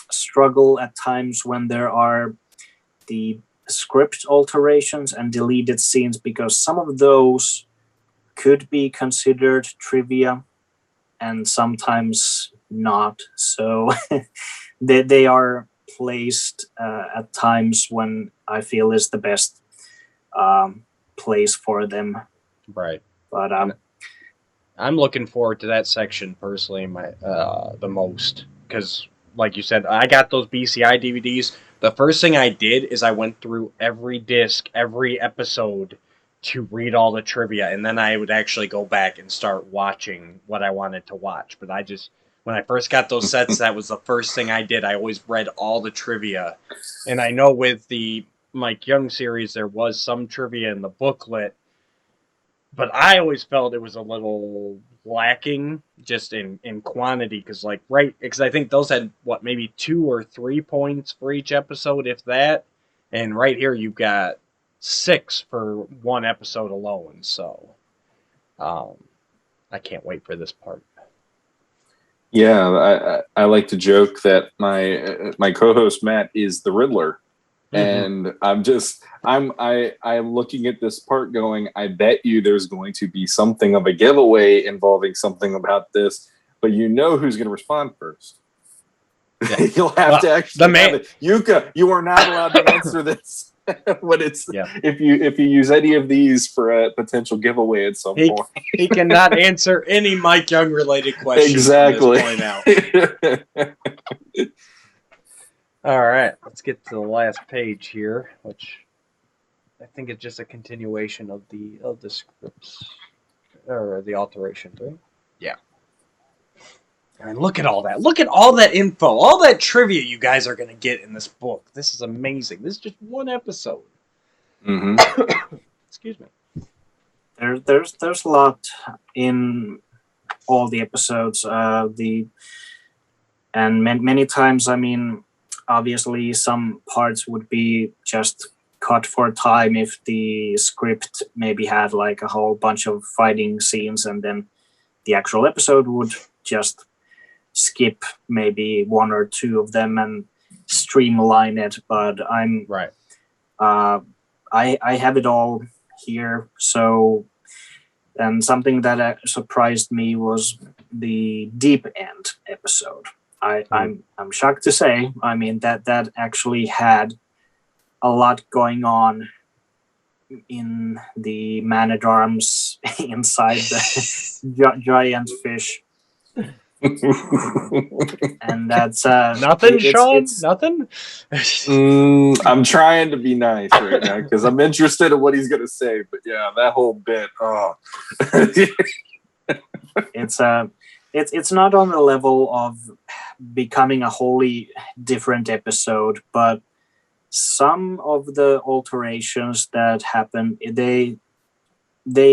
struggle at times when there are the script alterations and deleted scenes, because some of those could be considered trivia and sometimes not. So they are placed at times when I feel is the best place for them. Right. But I'm looking forward to that section personally, the most, because like you said, I got those BCI DVDs. The first thing I did is I went through every disc, every episode to read all the trivia, and then I would actually go back and start watching what I wanted to watch. But when I first got those sets, that was the first thing I did. I always read all the trivia. And I know with the Mike Young series, there was some trivia in the booklet, but I always felt it was a little lacking just in quantity, because I think those had maybe 2 or 3 points for each episode, if that. And right here you've got 6 for one episode alone. So I can't wait for this part. Yeah, I like to joke that my co-host Matt is the Riddler. And I'm looking at this part going, I bet you there's going to be something of a giveaway involving something about this, but you know who's going to respond first. Yeah. You'll have to actually have it. Jukka, you are not allowed to answer this. But it's if you use any of these for a potential giveaway at some point. He cannot answer any Mike Young related questions exactly. from this point out. All right, let's get to the last page here, which I think is just a continuation of the scripts or the alterations, right? Yeah. And look at all that. Look at all that info, all that trivia you guys are going to get in this book. This is amazing. This is just one episode. Mm-hmm. Excuse me. There's a lot in all the episodes. Many times, I mean, obviously some parts would be just cut for time if the script maybe had like a whole bunch of fighting scenes, and then the actual episode would just skip maybe 1 or 2 of them and streamline it. But I'm right. I have it all here. So, and something that surprised me was the Deep End episode. I'm shocked to say, I mean, that actually had a lot going on in the man-at-arms inside the giant fish. And that's nothing, Sean? Nothing? I'm trying to be nice right now because I'm interested in what he's going to it's not on the level of becoming a wholly different episode, but some of the alterations that happen, they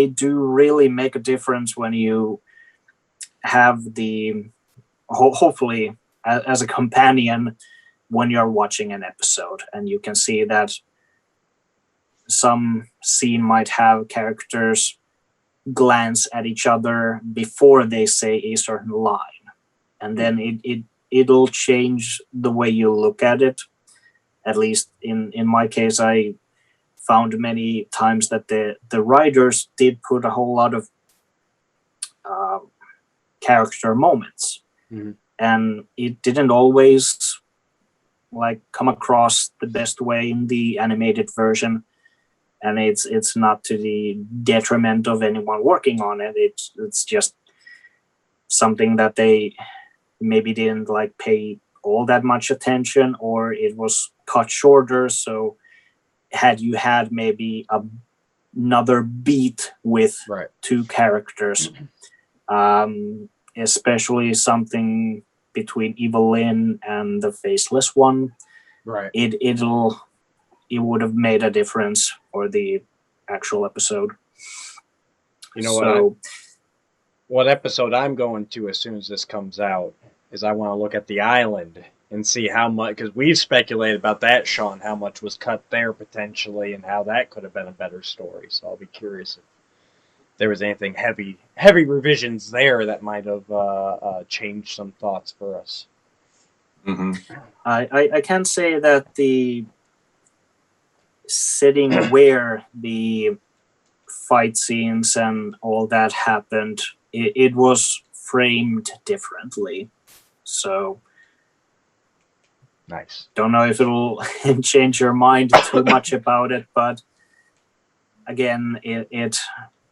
do really make a difference when you have the hopefully as a companion when you're watching an episode, and you can see that some scene might have characters glance at each other before they say a certain line, and then it'll change the way you look at it. At least in my case, I found many times that the writers did put a whole lot of character moments, and it didn't always come across the best way in the animated version. And it's not to the detriment of anyone working on it. It's just something that they maybe didn't pay all that much attention, or it was cut shorter. So had you had maybe another beat with two characters, especially something between Evelyn and the faceless one, it would have made a difference for the actual episode. You know what episode I'm going to as soon as this comes out is I want to look at the island and see how much, because we've speculated about that, Sean, how much was cut there potentially and how that could have been a better story. So I'll be curious if there was anything heavy revisions there that might have changed some thoughts for us. I can say that the setting where the fight scenes and all that happened, it was framed differently. So nice. Don't know if it'll change your mind too much about it, but again, it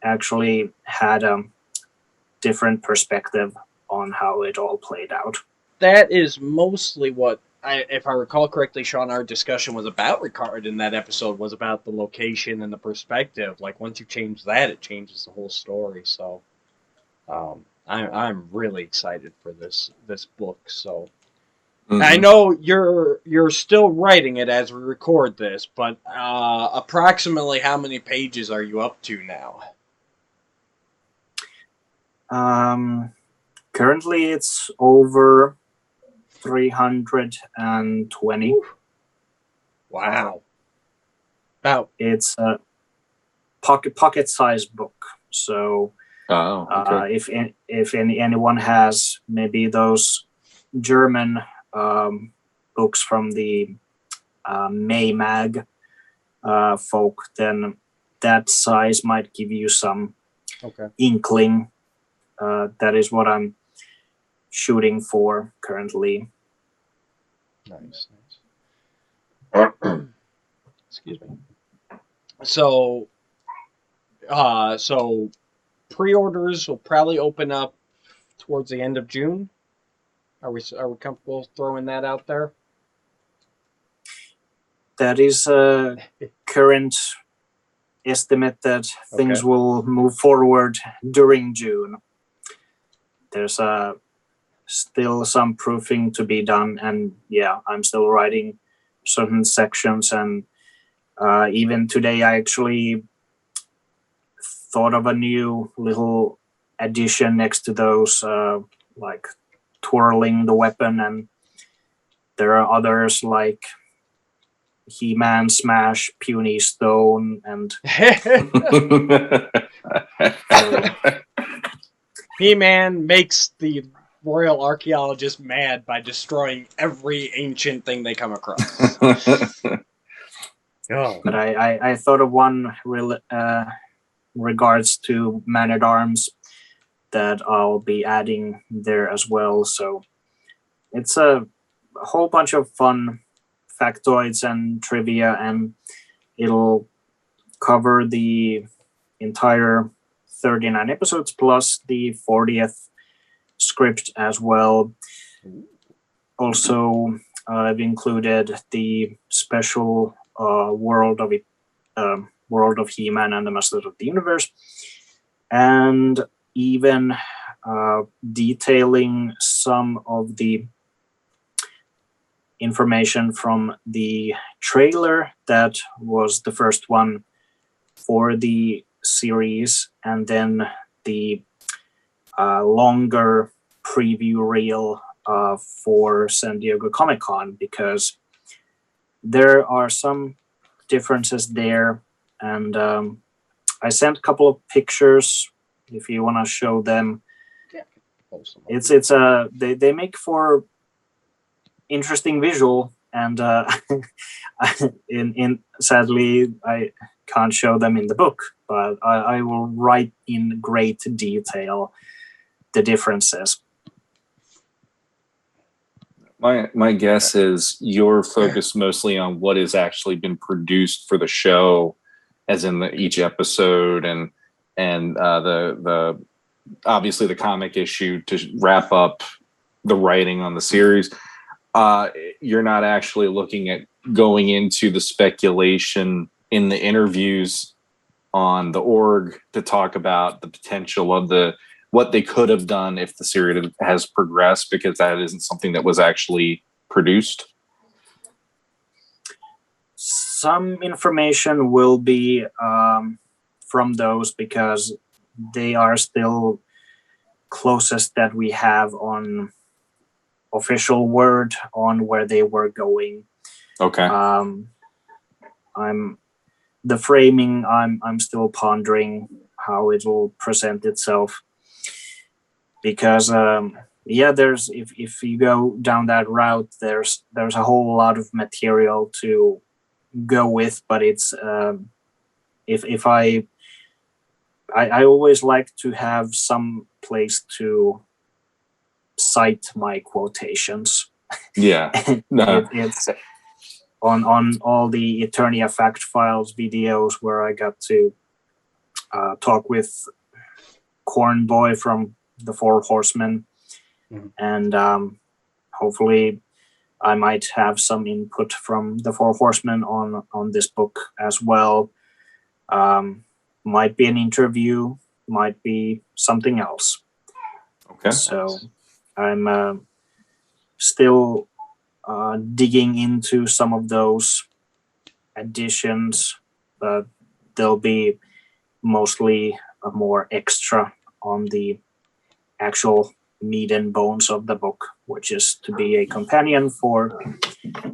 actually had a different perspective on how it all played out. That is mostly what, if I recall correctly, Sean, our discussion was about Ricard in that episode, was about the location and the perspective. Once you change that, it changes the whole story. So I'm really excited for this book. So I know you're still writing it as we record this, but approximately how many pages are you up to now? Currently it's over 320. Wow. It's a pocket-sized book. So if anyone has maybe those German books from the May folk, then that size might give you some inkling. That is what I'm shooting for currently. Nice. Excuse me. So pre-orders will probably open up towards the end of June. Are we comfortable throwing that out there? That is a current estimate that things will move forward during June. There's still some proofing to be done, and I'm still writing certain sections, and even today I actually thought of a new little addition next to those, twirling the weapon, and there are others like He-Man Smash, Puny Stone, and He-Man makes the royal archaeologist mad by destroying every ancient thing they come across. But I thought of one regards to Man-at-Arms that I'll be adding there as well. So it's a whole bunch of fun factoids and trivia, and it'll cover the entire 39 episodes plus the 40th script as well. Also, I've included the special world of He-Man and the Masters of the Universe, and even detailing some of the information from the trailer that was the first one for the series, and then the longer preview reel for San Diego Comic-Con, because there are some differences there, and I sent a couple of pictures if you want to show them. Yeah, it's they make for interesting visual, and in sadly I can't show them in the book, but I will write in great detail the differences. My guess is you're focused mostly on what has actually been produced for the show, as in each episode, and the obviously the comic issue to wrap up the writing on the series. You're not actually looking at going into the speculation in the interviews on the org to talk about the potential of what they could have done if the series has progressed, because that isn't something that was actually produced. Some information will be from those, because they are still closest that we have on official word on where they were going. Okay. The framing, I'm still pondering how it will present itself, because there's if you go down that route, there's a whole lot of material to go with, but it's if I always like to have some place to cite my quotations. Yeah. No. It's on all the Eternia Fact Files videos where I got to talk with Corn Boy from the Four Horsemen, and hopefully I might have some input from the Four Horsemen on this book as well. Might be an interview, might be something else. Okay. So I'm still digging into some of those additions, but they'll be mostly more extra on the actual meat and bones of the book, which is to be a companion for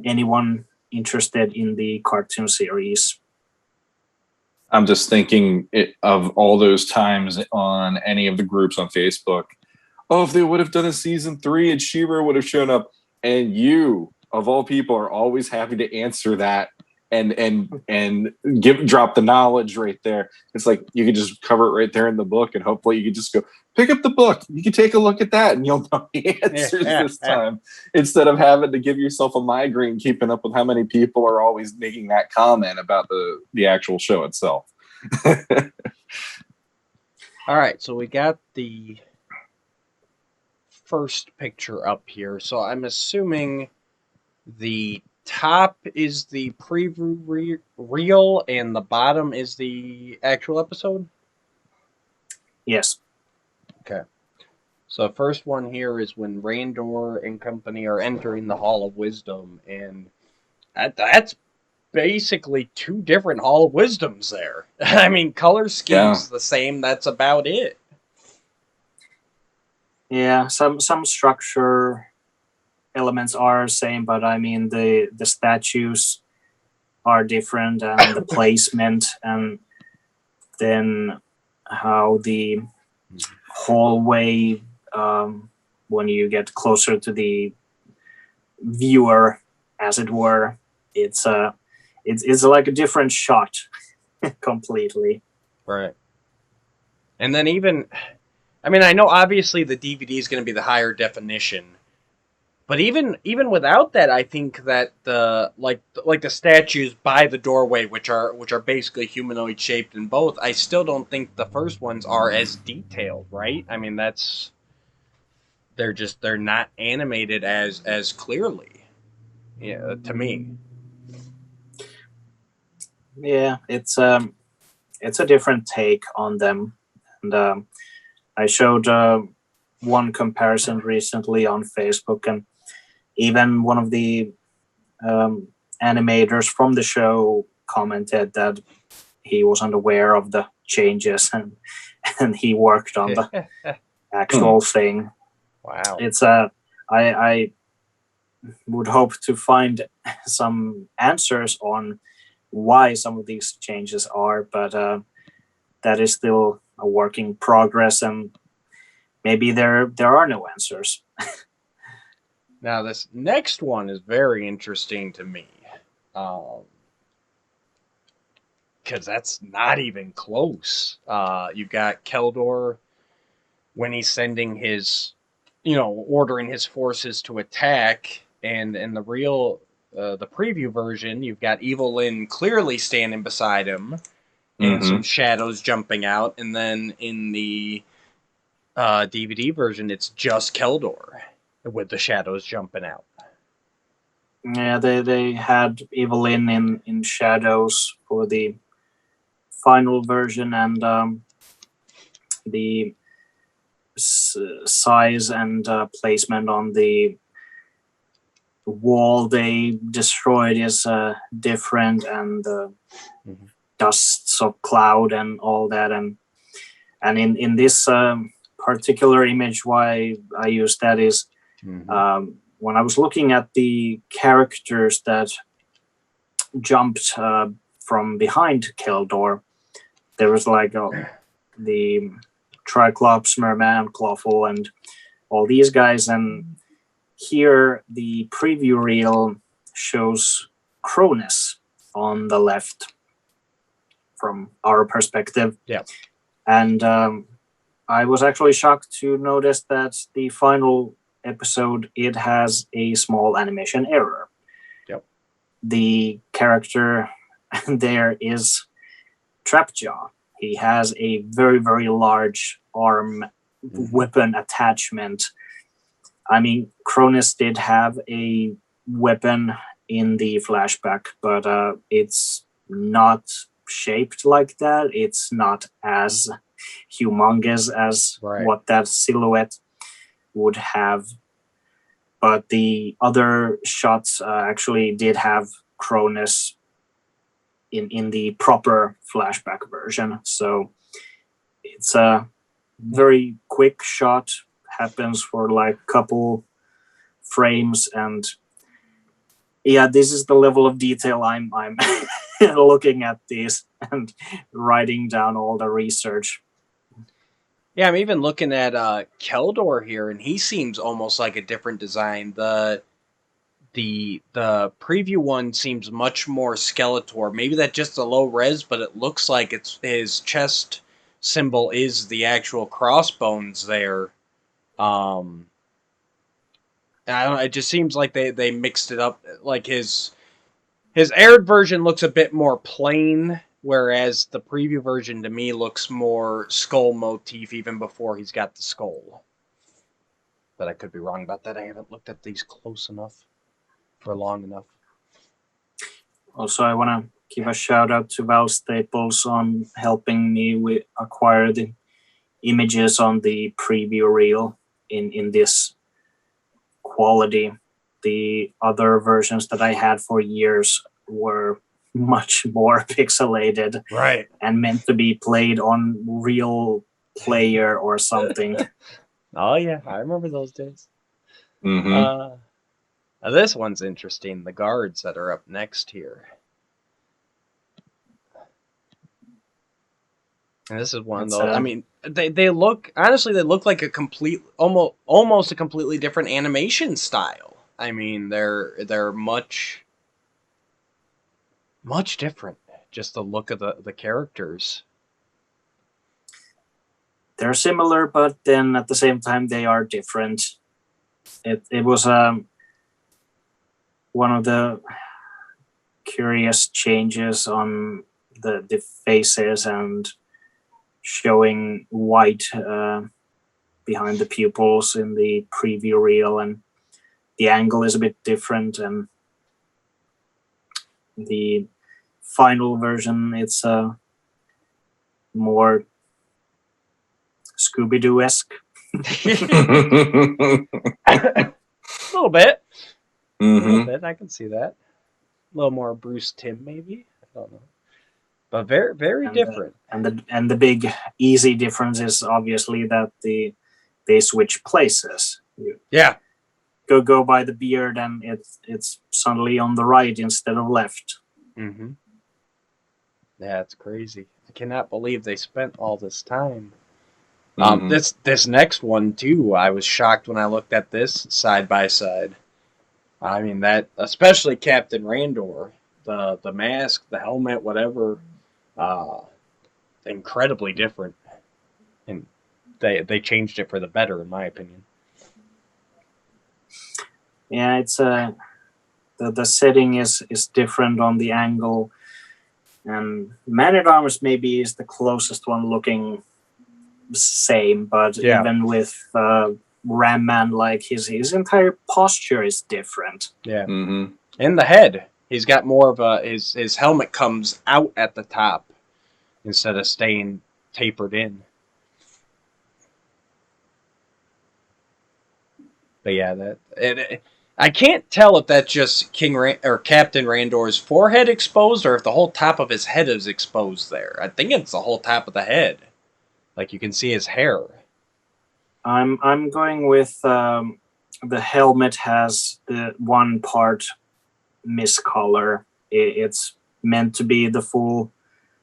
anyone interested in the cartoon series. I'm just thinking of all those times on any of the groups on Facebook. Oh, if they would have done a season 3 and She-Ra would have shown up, and you, of all people, are always happy to answer that and drop the knowledge right there. It's like you could just cover it right there in the book, and hopefully you could just go pick up the book. You can take a look at that, and you'll know the answers this time, instead of having to give yourself a migraine keeping up with how many people are always making that comment about the actual show itself. All right, so we got the first picture up here. So I'm assuming the top is the preview reel and the bottom is the actual episode? Yes. Okay. So the first one here is when Randor and company are entering the Hall of Wisdom, and that's basically 2 different Hall of Wisdoms there. I mean, color scheme's the same. That's about it. Yeah, some structure elements are the same, but I mean the statues are different, and the placement, and then how the hallway, when you get closer to the viewer, as it were, it's like a different shot completely. Right. And then even, I mean, I know obviously the DVD is going to be the higher definition, but even without that, I think that the like the statues by the doorway, which are basically humanoid shaped in both, I still don't think the first ones are as detailed, right? I mean, they're not animated as clearly, yeah, to me. Yeah, it's a different take on them, and I showed one comparison recently on Facebook, and even one of the animators from the show commented that he wasn't aware of the changes, and he worked on the actual thing. Wow. It's I would hope to find some answers on why some of these changes are, but that is still a work in progress, and maybe there are no answers. Now, this next one is very interesting to me. Because that's not even close. You've got Keldor when he's sending his, ordering his forces to attack, and in the preview version, you've got Evil Lyn clearly standing beside him, and some shadows jumping out, and then in the DVD version, it's just Keldor with the shadows jumping out. Yeah, they had Evil Lyn in shadows for the final version, and the size and placement on the wall they destroyed is different, and the dusts of cloud and all that, and in this particular image, why I use that is when I was looking at the characters that jumped from behind Keldor, there was like the Triclops, Merman, Clawful, and all these guys, and here the preview reel shows Cronus on the left from our perspective. Yeah. And I was actually shocked to notice that the final episode, it has a small animation error. Yep. The character there is Trapjaw. He has a very, very large arm weapon attachment. I mean, Cronus did have a weapon in the flashback, but it's not shaped like that. It's not as humongous as what that silhouette would have. But the other shots actually did have Cronus in the proper flashback version. So it's a very quick shot, happens for like a couple frames, and yeah, this is the level of detail I'm looking at these and writing down all the research. Yeah, I'm even looking at Keldor here, and he seems almost like a different design. The preview one seems much more Skeletor. Maybe that's just a low res, but it looks like it's his chest symbol is the actual crossbones there. I don't know, it just seems like they mixed it up. Like his aired version looks a bit more plain, whereas the preview version to me looks more skull motif even before he's got the skull. But I could be wrong about that. I haven't looked at these close enough for long enough. Also, I want to give a shout out to Val Staples on helping me acquire the images on the preview reel in this quality. The other versions that I had for years were much more pixelated, right, and meant to be played on real player or something. Oh yeah, I remember those days. Mm-hmm. Now this one's interesting. The guards that are up next here. And this is one of those. I mean, they look, honestly, they look like a complete, almost a completely different animation style. I mean, they're much different. Just the look of the characters. They're similar, but then at the same time they are different. It was one of the curious changes on the faces and showing white behind the pupils in the preview reel, and the angle is a bit different, and the final version, it's more Scooby-Doo-esque. A little bit. Mm-hmm. A little bit. I can see that. A little more Bruce Timm, maybe. I don't know. But very, very different. And the big easy difference is obviously that they switch places. Yeah. Go by the beard, and it's suddenly on the right instead of left. Mm-hmm. Yeah, it's crazy. I cannot believe they spent all this time. Mm-hmm. This next one too. I was shocked when I looked at this side by side. I mean that, especially Captain Randor, the mask, the helmet, whatever, incredibly different, and they changed it for the better, in my opinion. Yeah, it's the setting is different on the angle, and Man-at-Arms maybe is the closest one looking same, but even with Ram Man, like his entire posture is different. Yeah. Mm-hmm. In the head, he's got more of a his helmet comes out at the top instead of staying tapered in. But yeah, I can't tell if that's just or Captain Randor's forehead exposed, or if the whole top of his head is exposed there. I think it's the whole top of the head, like you can see his hair. I'm going with the helmet has the one part miscolor. It's meant to be the full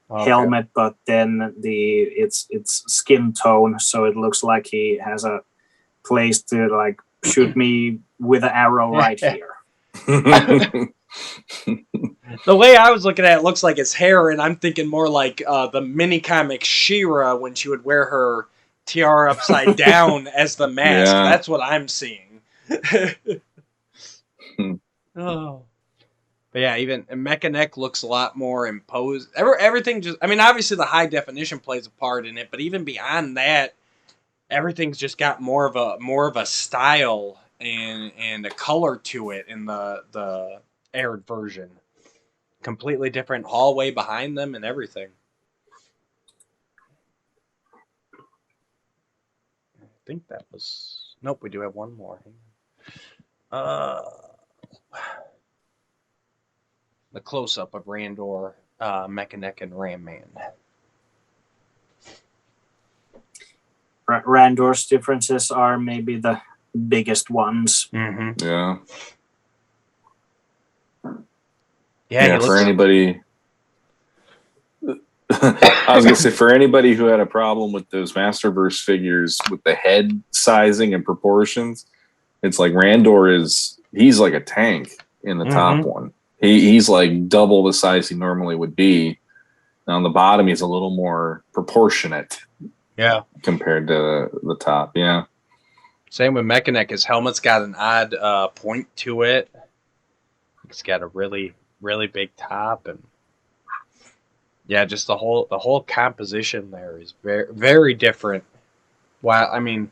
helmet, but then it's skin tone, so it looks like he has a place to like shoot me with an arrow right here. The way I was looking at it looks like his hair, and I'm thinking more like the mini comic She-Ra when she would wear her tiara upside down as the mask. Yeah. That's what I'm seeing. Oh. But yeah, even Mechanic looks a lot more imposed. Everything just, I mean, obviously the high definition plays a part in it, but even beyond that, everything's just got more of a style and a color to it in the aired version. Completely different hallway behind them and everything. I think that was... Nope, we do have one more. The close-up of Randor, Mechanic, and Ram Man. Randor's differences are maybe the biggest ones. Mm-hmm. Yeah. Yeah, for anybody... I was going to say, for anybody who had a problem with those Masterverse figures with the head sizing and proportions, it's like Randor he's like a tank in the top one. He's like double the size he normally would be. And on the bottom, he's a little more proportionate. Yeah. Compared to the top, yeah. Same with Mechanic. His helmet's got an odd point to it. It's got a really, really big top, and yeah, just the whole composition there is very, very different. Well, I mean,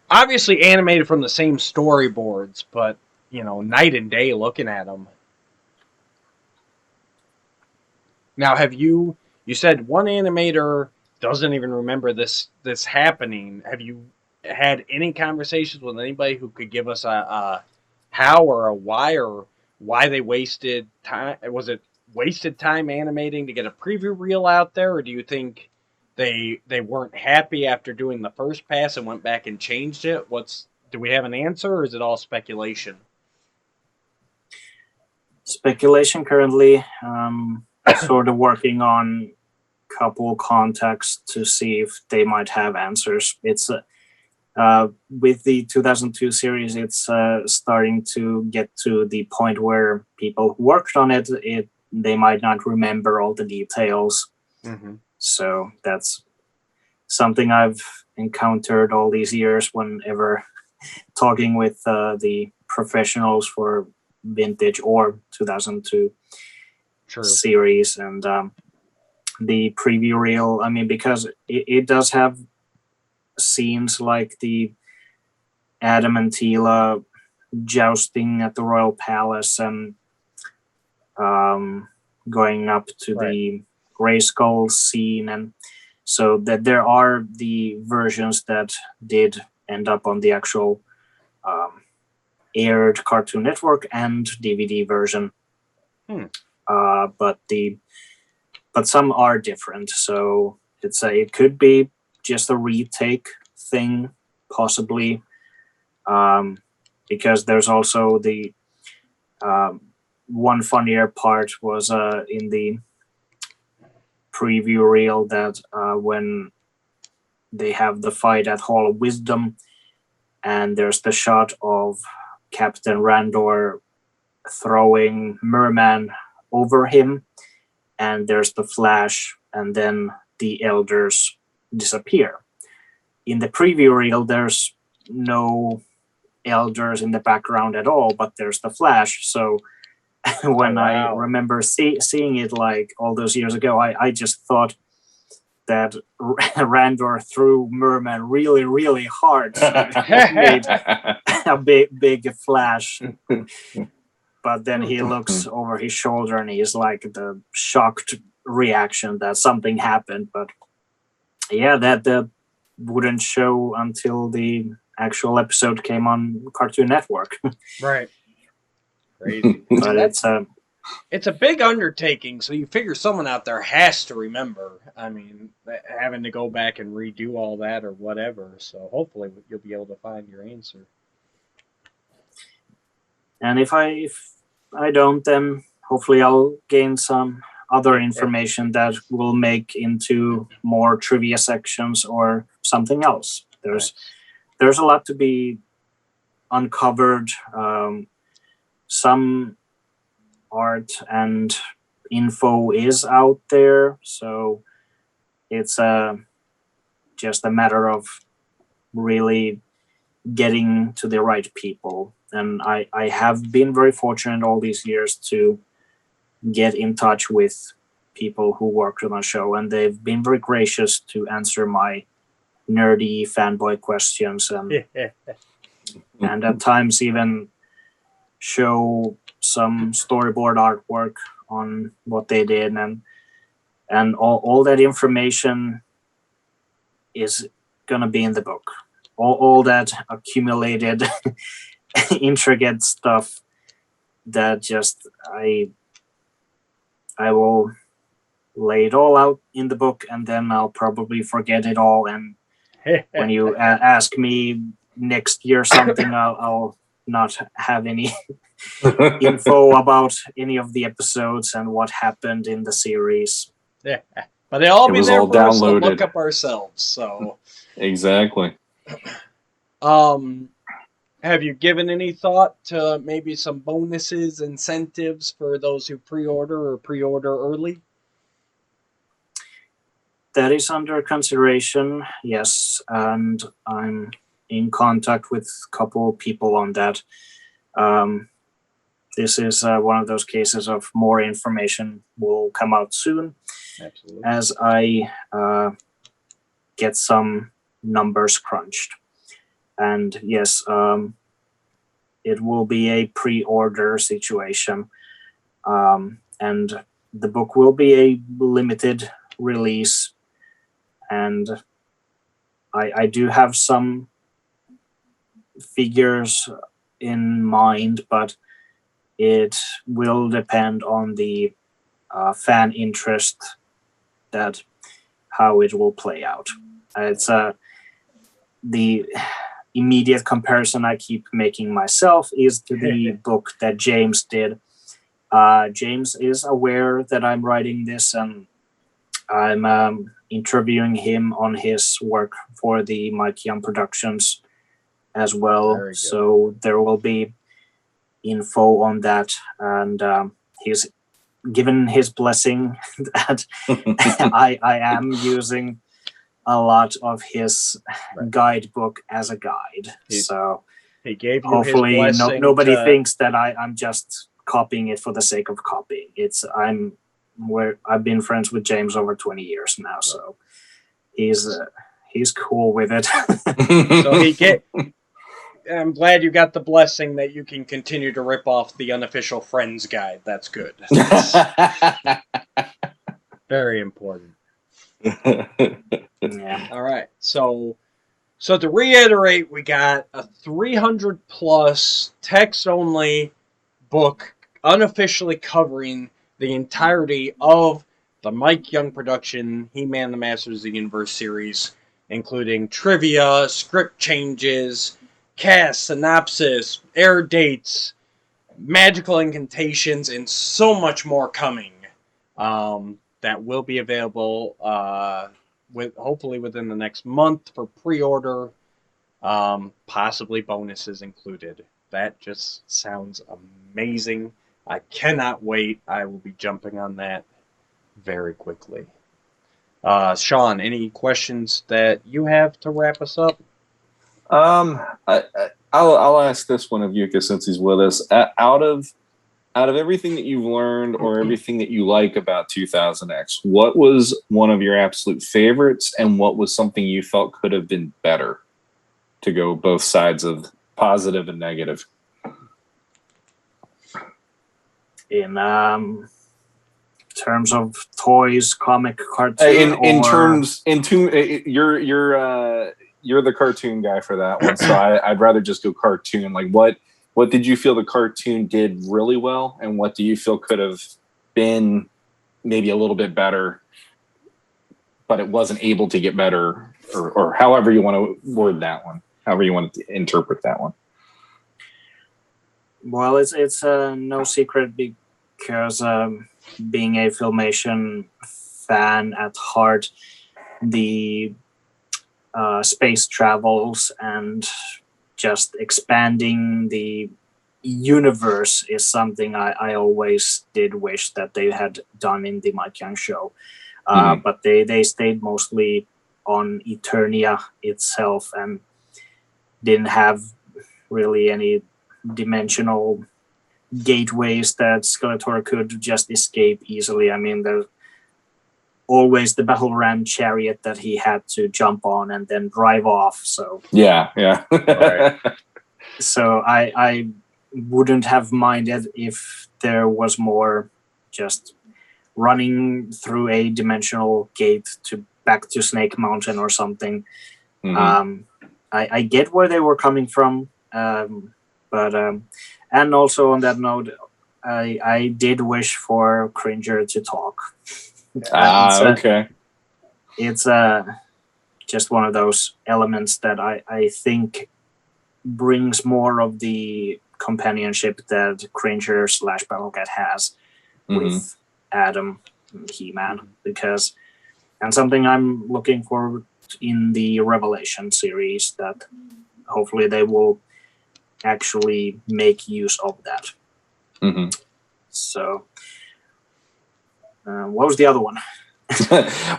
obviously animated from the same storyboards, but you know, night and day looking at them. Now, you said one animator doesn't even remember this happening. Have you had any conversations with anybody who could give us a how or a why, or why they wasted time? Was it wasted time animating to get a preview reel out there, or do you think they weren't happy after doing the first pass and went back and changed it? Do we have an answer, or is it all speculation? Speculation currently. Sort of working on couple contacts to see if they might have answers. It's with the 2002 series, it's starting to get to the point where people who worked on it, they might not remember all the details. Mm-hmm. So that's something I've encountered all these years whenever talking with the professionals for vintage or 2002 series. And the preview reel, I mean, because it does have scenes like the Adam and Tila jousting at the Royal Palace and going up to the Grayskull scene, and so that there are the versions that did end up on the actual aired Cartoon Network and DVD version. But some are different, so it could be just a retake thing, possibly, because there's also the one funnier part was in the preview reel that when they have the fight at Hall of Wisdom, and there's the shot of Captain Randor throwing Merman over him, and there's the flash, and then the elders disappear. In the preview reel, there's no elders in the background at all, but there's the flash. So when I remember seeing it like all those years ago, I just thought that Randor threw Merman really, really hard. So it made a big flash. But then he looks over his shoulder and he's like the shocked reaction that something happened. But yeah, that wouldn't show until the actual episode came on Cartoon Network. Right. Crazy. But it's a big undertaking, so you figure someone out there has to remember. I mean, having to go back and redo all that or whatever. So hopefully you'll be able to find your answer. And if I don't, then hopefully I'll gain some other information that will make into more trivia sections or something else. There's a lot to be uncovered. Some art and info is out there, so it's just a matter of really getting to the right people. And I have been very fortunate all these years to get in touch with people who worked on the show, and they've been very gracious to answer my nerdy fanboy questions and at times even show some storyboard artwork on what they did, and all that information is gonna be in the book. All that accumulated intricate stuff that just I will lay it all out in the book, and then I'll probably forget it all. And when you ask me next year something, I'll not have any info about any of the episodes and what happened in the series. Yeah, but they'll all be there all for us to downloaded. look up ourselves. So Exactly. Have you given any thought to maybe some bonuses, incentives for those who pre-order or pre-order early? That is under consideration, yes, and I'm in contact with a couple people on that. This is one of those cases of more information will come out soon. Absolutely. As I get some numbers crunched. And yes, it will be a pre-order situation. And the book will be a limited release. And I do have some figures in mind, but it will depend on the fan interest, that how it will play out. It's the immediate comparison I keep making myself is to the book that James did. James is aware that I'm writing this, and I'm interviewing him on his work for the Mike Young Productions as well. So there will be info on that, and he's given his blessing that I am using a lot of his guidebook as a guide. So he gave you hopefully his blessing nobody thinks that I'm just copying it for the sake of copying. I've been friends with James over 20 years now, so he's cool with it. So I'm glad you got the blessing that you can continue to rip off the Unofficial Friends Guide. That's good. That's very important. Yeah. All right. So So to reiterate, we got a 300 plus text only book unofficially covering the entirety of the Mike Young production He-Man the Masters of the Universe series, including trivia, script changes, cast, synopsis, air dates, magical incantations, and so much more coming. That will be available hopefully within the next month for pre-order, possibly bonuses included. That just sounds amazing. I cannot wait. I will be jumping on that very quickly. Sean, any questions that you have to wrap us up? I'll ask this one of Jukka since he's with us. Out of everything that you've learned or everything that you like about 2000X, what was one of your absolute favorites, and what was something you felt could have been better? To go both sides of positive and negative. In terms of toys, comic, cartoon, you're the cartoon guy for that one, so I'd rather just go cartoon. Like what did you feel the cartoon did really well, and what do you feel could have been maybe a little bit better, but it wasn't able to get better, or however you want to word that one, however you want to interpret that one? Well, it's no secret because being a Filmation fan at heart, the space travels and just expanding the universe is something I always did wish that they had done in the Mike Young show. But they stayed mostly on Eternia itself and didn't have really any dimensional gateways that Skeletor could just escape easily. I mean, there's always the battle ram chariot that he had to jump on and then drive off. So yeah. Right. So I wouldn't have minded if there was more just running through a dimensional gate to back to Snake Mountain or something. I get where they were coming from, but and also on that note, I did wish for Cringer to talk. Okay. It's just one of those elements that I think brings more of the companionship that Cringer / Battlecat has with Adam and He-Man, because, and something I'm looking forward in the Revelation series, that hopefully they will actually make use of that. So what was the other one?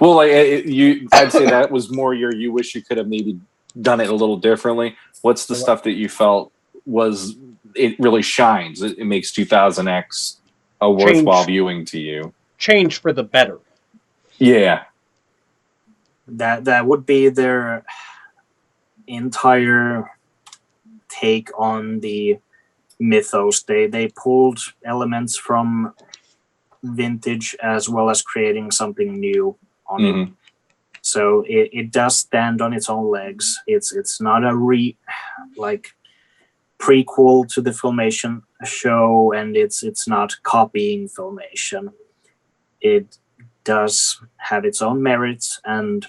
Well, I'd say that was more you wish you could have maybe done it a little differently. What's the stuff that you felt was it really shines? It makes 2000X a worthwhile viewing to you. Change for the better. Yeah. That would be their entire take on the mythos. They pulled elements from vintage as well as creating something new on it. So it does stand on its own legs. It's not a prequel to the Filmation show, and it's not copying Filmation. It does have its own merits, and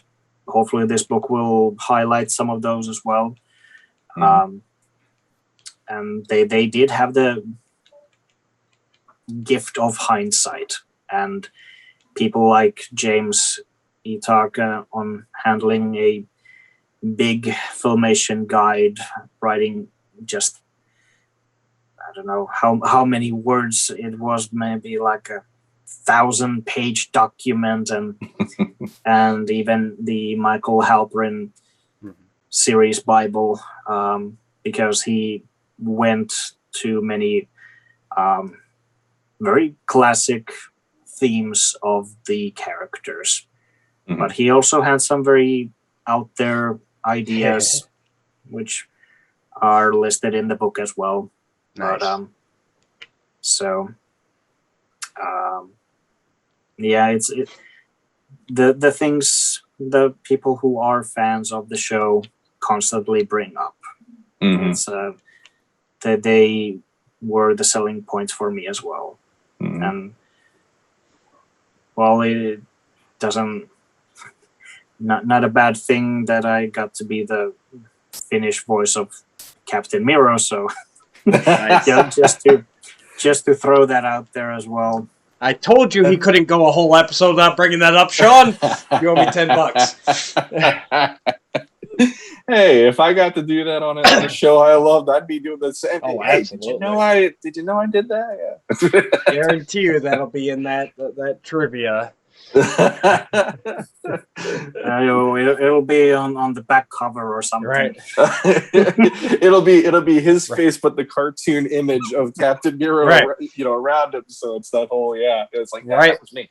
hopefully this book will highlight some of those as well. And they did have the gift of hindsight, and people like James Itaka on handling a big Filmation guide, writing just, I don't know how many words it was, maybe like a 1,000-page document, and and even the Michael Halperin series Bible, because he went to many very classic themes of the characters. But he also had some very out there ideas, which are listed in the book as well. Nice. But yeah, the things, the people who are fans of the show constantly bring up. Mm-hmm. It's that they were the selling points for me as well. Mm-hmm. And well, it doesn't not a bad thing that I got to be the Finnish voice of Captain Miro. So just to throw that out there as well. I told you he couldn't go a whole episode without bringing that up, Sean. You owe me $10. Hey, if I got to do that on a show I loved, I'd be doing the same. Oh, hey, absolutely. Did you know I did that? Yeah. Guarantee you that'll be in that trivia. It'll be on the back cover or something. Right. it'll be his face, but the cartoon image of Captain Miro, right. Around him. So it's that whole, it's like, that was me.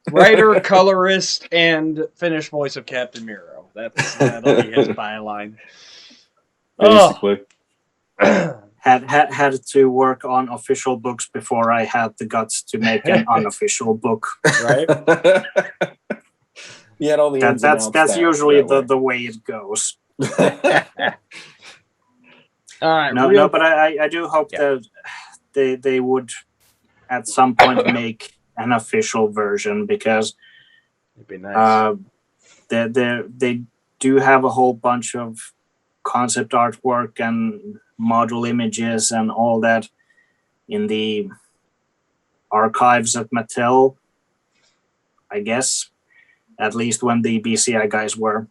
Writer, colorist, and Finnish voice of Captain Miro. That'll be his byline. Basically. Had to work on official books before I had the guts to make an unofficial book. Right. You had all the that's usually the way it goes. All right. No, but I do hope that they would at some point make an official version, because it'd be nice. They do have a whole bunch of concept artwork and model images and all that in the archives at Mattel, I guess, at least when the BCI guys were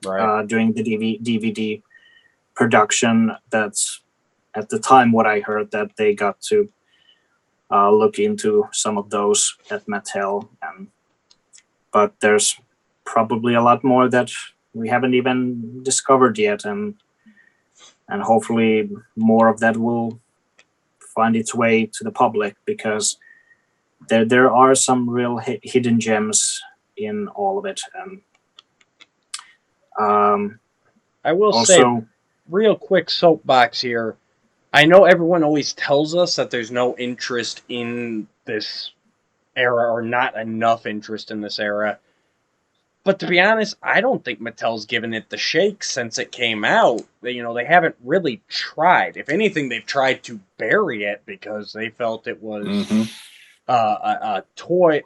doing the DVD production. That's at the time what I heard, that they got to look into some of those at Mattel, but there's probably a lot more that we haven't even discovered yet, and hopefully more of that will find its way to the public, because there are some real hidden gems in all of it. And I will also say, real quick soapbox here, I know everyone always tells us that there's no interest in this era, or not enough interest in this era. But to be honest, I don't think Mattel's given it the shakes since it came out. They haven't really tried. If anything, they've tried to bury it because they felt it was a toy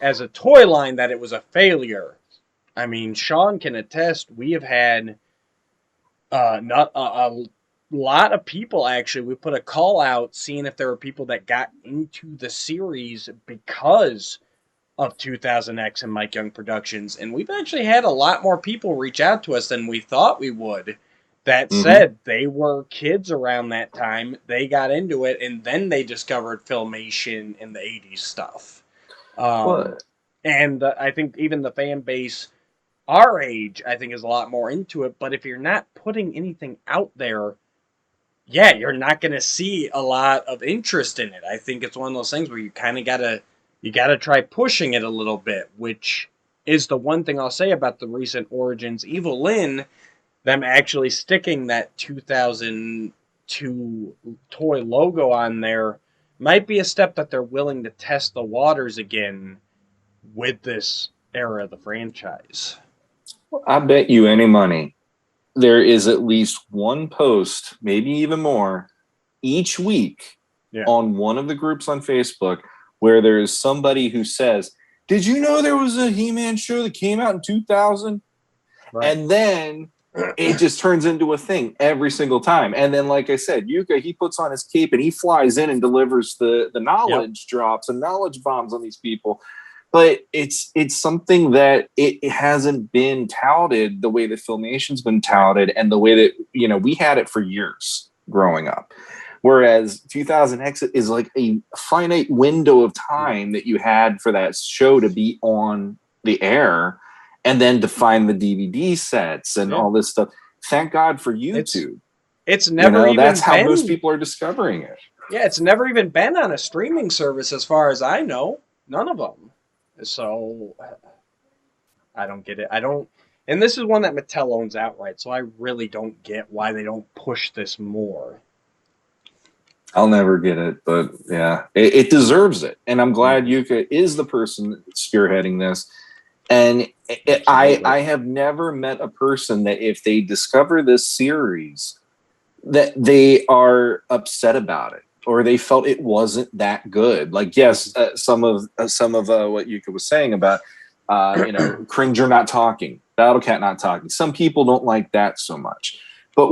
line, that it was a failure. I mean, Sean can attest. We have had not a lot of people, actually. We put a call out seeing if there were people that got into the series because of 2000X and Mike Young Productions, and we've actually had a lot more people reach out to us than we thought we would, that said they were kids around that time, they got into it, and then they discovered Filmation and the 80s stuff. And I think even the fan base our age, I think, is a lot more into it, but if you're not putting anything out there, you're not going to see a lot of interest in it. I think it's one of those things where you kind of gotta try pushing it a little bit, which is the one thing I'll say about the recent Origins Evil Lyn, them actually sticking that 2002 toy logo on there might be a step that they're willing to test the waters again with this era of the franchise. I bet you any money there is at least one post, maybe even more, each week on one of the groups on Facebook where there is somebody who says, did you know there was a He-Man show that came out in 2000? Right. And then it just turns into a thing every single time. And then, like I said, Jukka, he puts on his cape and he flies in and delivers the knowledge drops and knowledge bombs on these people. But it's something that it hasn't been touted the way that Filmation's been touted, and the way that, we had it for years growing up. Whereas 2000X is like a finite window of time that you had for that show to be on the air, and then to find the DVD sets and all this stuff. Thank God for YouTube. It's never even that's how been, most people are discovering it. Yeah, it's never even been on a streaming service as far as I know. None of them. So I don't get it. And this is one that Mattel owns outright, so I really don't get why they don't push this more. I'll never get it, but it deserves it. And I'm glad Jukka is the person spearheading this. And I have never met a person that if they discover this series, that they are upset about it or they felt it wasn't that good. Like, yes, some of what Yuka was saying about, Cringer not talking, Battlecat not talking. Some people don't like that so much. But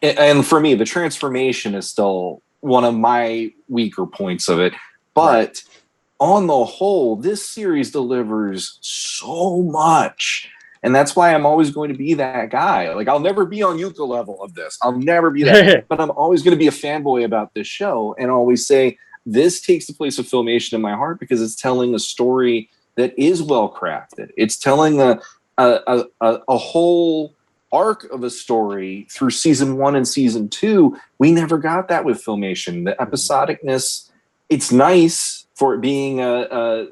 and for me, the transformation is still one of my weaker points of it. But on the whole, this series delivers so much. And that's why I'm always going to be that guy. Like, I'll never be on Yuka level of this. I'll never be that. But I'm always going to be a fanboy about this show and always say, this takes the place of Filmation in my heart because it's telling a story that is well crafted. It's telling a whole arc of a story through season 1 and season 2. We never got that with Filmation. The episodicness, it's nice for it being a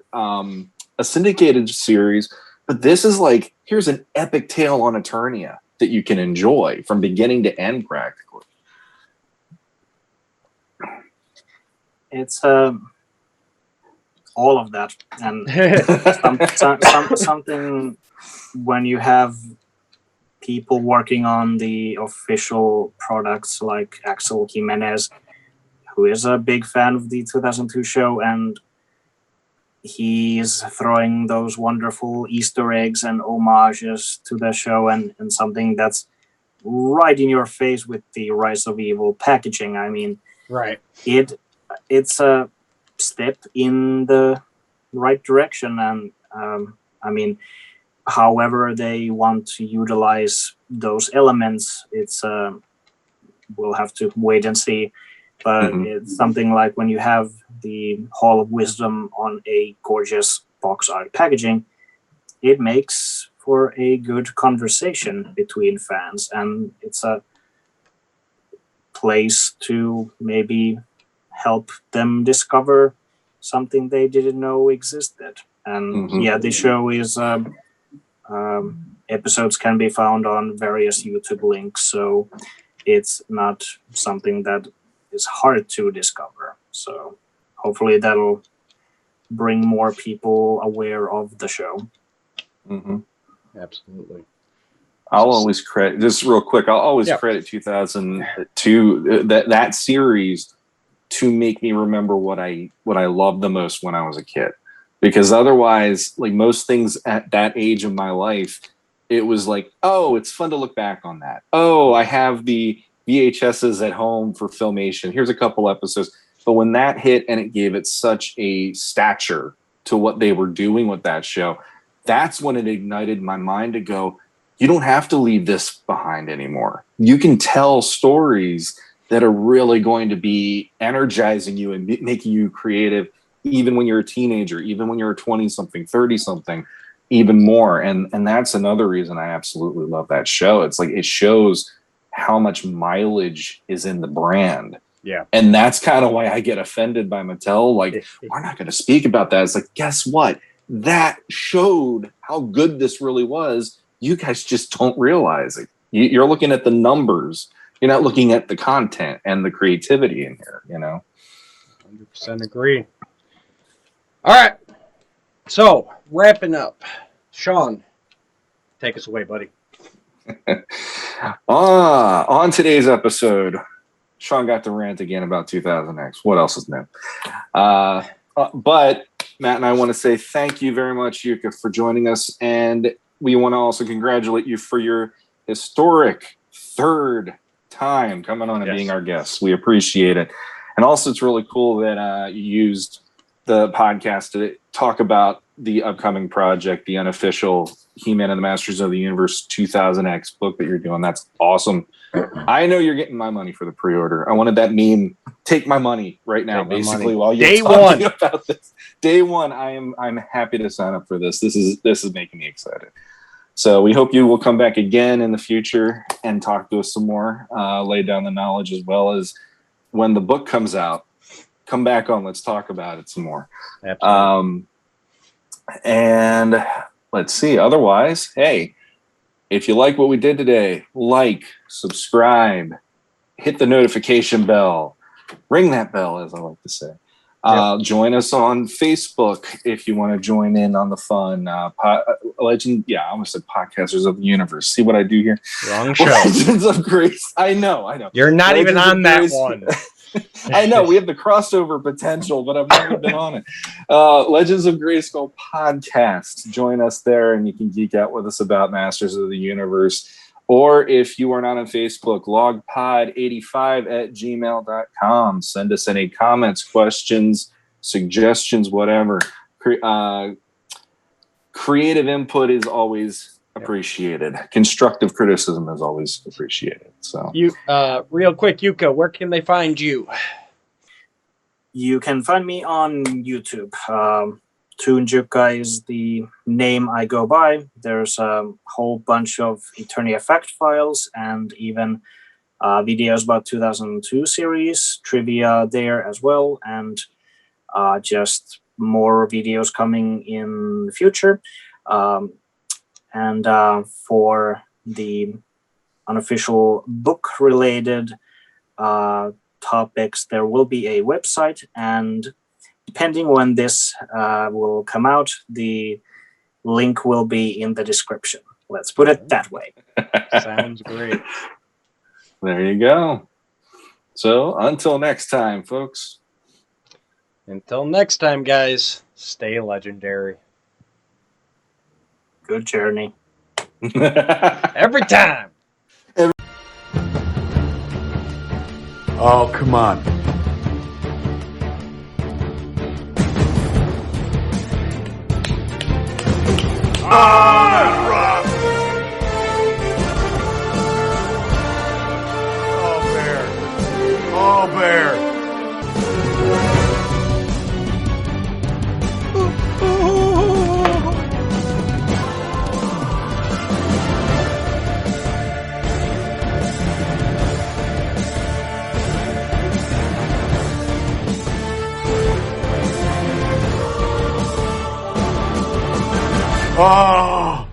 syndicated series, but this is like, here's an epic tale on Eternia that you can enjoy from beginning to end, practically. It's all of that, and something when you have people working on the official products like Axel Jimenez, who is a big fan of the 2002 show, and he's throwing those wonderful Easter eggs and homages to the show, and something that's right in your face with the Rise of Evil packaging. I mean, it's a step in the right direction, and I mean, however they want to utilize those elements, it's we'll have to wait and see. But it's something like when you have the Hall of Wisdom on a gorgeous box art packaging, it makes for a good conversation between fans, and it's a place to maybe help them discover something they didn't know existed. And the show is episodes can be found on various YouTube links, so it's not something that is hard to discover. So hopefully that'll bring more people aware of the show. Absolutely. I'll always credit, just real quick, I'll always credit 2002, that series, to make me remember what I loved the most when I was a kid. Because otherwise, like most things at that age of my life, it was like, oh, it's fun to look back on that. Oh, I have the VHSs at home for Filmation. Here's a couple episodes. But when that hit and it gave it such a stature to what they were doing with that show, that's when it ignited my mind to go, you don't have to leave this behind anymore. You can tell stories that are really going to be energizing you and making you creative, even when you're a teenager, even when you're a 20-something, 30-something, even more. And that's another reason I absolutely love that show. It's like, it shows how much mileage is in the brand. Yeah. And that's kind of why I get offended by Mattel. Like, we're not going to speak about that. It's like, guess what? That showed how good this really was. You guys just don't realize it. You're looking at the numbers. You're not looking at the content and the creativity in here, 100% agree. All right. So, wrapping up. Sean, take us away, buddy. On today's episode, Sean got to rant again about 2000X. What else is new? But Matt and I want to say thank you very much, Yuka, for joining us. And we want to also congratulate you for your historic 3rd time coming on and being our guest. We appreciate it. And also, it's really cool that you used the podcast to talk about the upcoming project, the Unofficial He-Man and the Masters of the Universe 2000X book that you're doing. That's awesome. I know you're getting my money for the pre-order. I wanted that meme. Take my money right now, basically, while you're talking about this. Day one, I'm happy to sign up for this. This is making me excited. So we hope you will come back again in the future and talk to us some more, lay down the knowledge, as well as when the book comes out, come back on. Let's talk about it some more. Absolutely. And let's see. Otherwise, hey, if you like what we did today, like, subscribe, hit the notification bell, ring that bell, as I like to say. Join us on Facebook if you want to join in on the fun. Legend, I almost said Podcasters of the Universe. See what I do here? Wrong show. Legends of Grace. I know. You're not Legends even on that Grace. one. I know we have the crossover potential, but I've never been on it. Legends of Grayskull podcast. Join us there, and you can geek out with us about Masters of the Universe. Or if you are not on Facebook, logpod85@gmail.com. Send us any comments, questions, suggestions, whatever. Creative input is always appreciated. Constructive criticism is always appreciated. So, real quick, Jukka, where can they find you? You can find me on YouTube. Toon Jukka is the name I go by. There's a whole bunch of Eternia fact files and even videos about 2002 series, trivia there as well, and just more videos coming in the future. And for the unofficial book-related topics, there will be a website, and depending when this will come out, the link will be in the description. Let's put it that way. Sounds great. There you go. So until next time, folks. Until next time, guys, stay legendary. Good journey. Every time. Oh, come on. Oh, bear. Oh.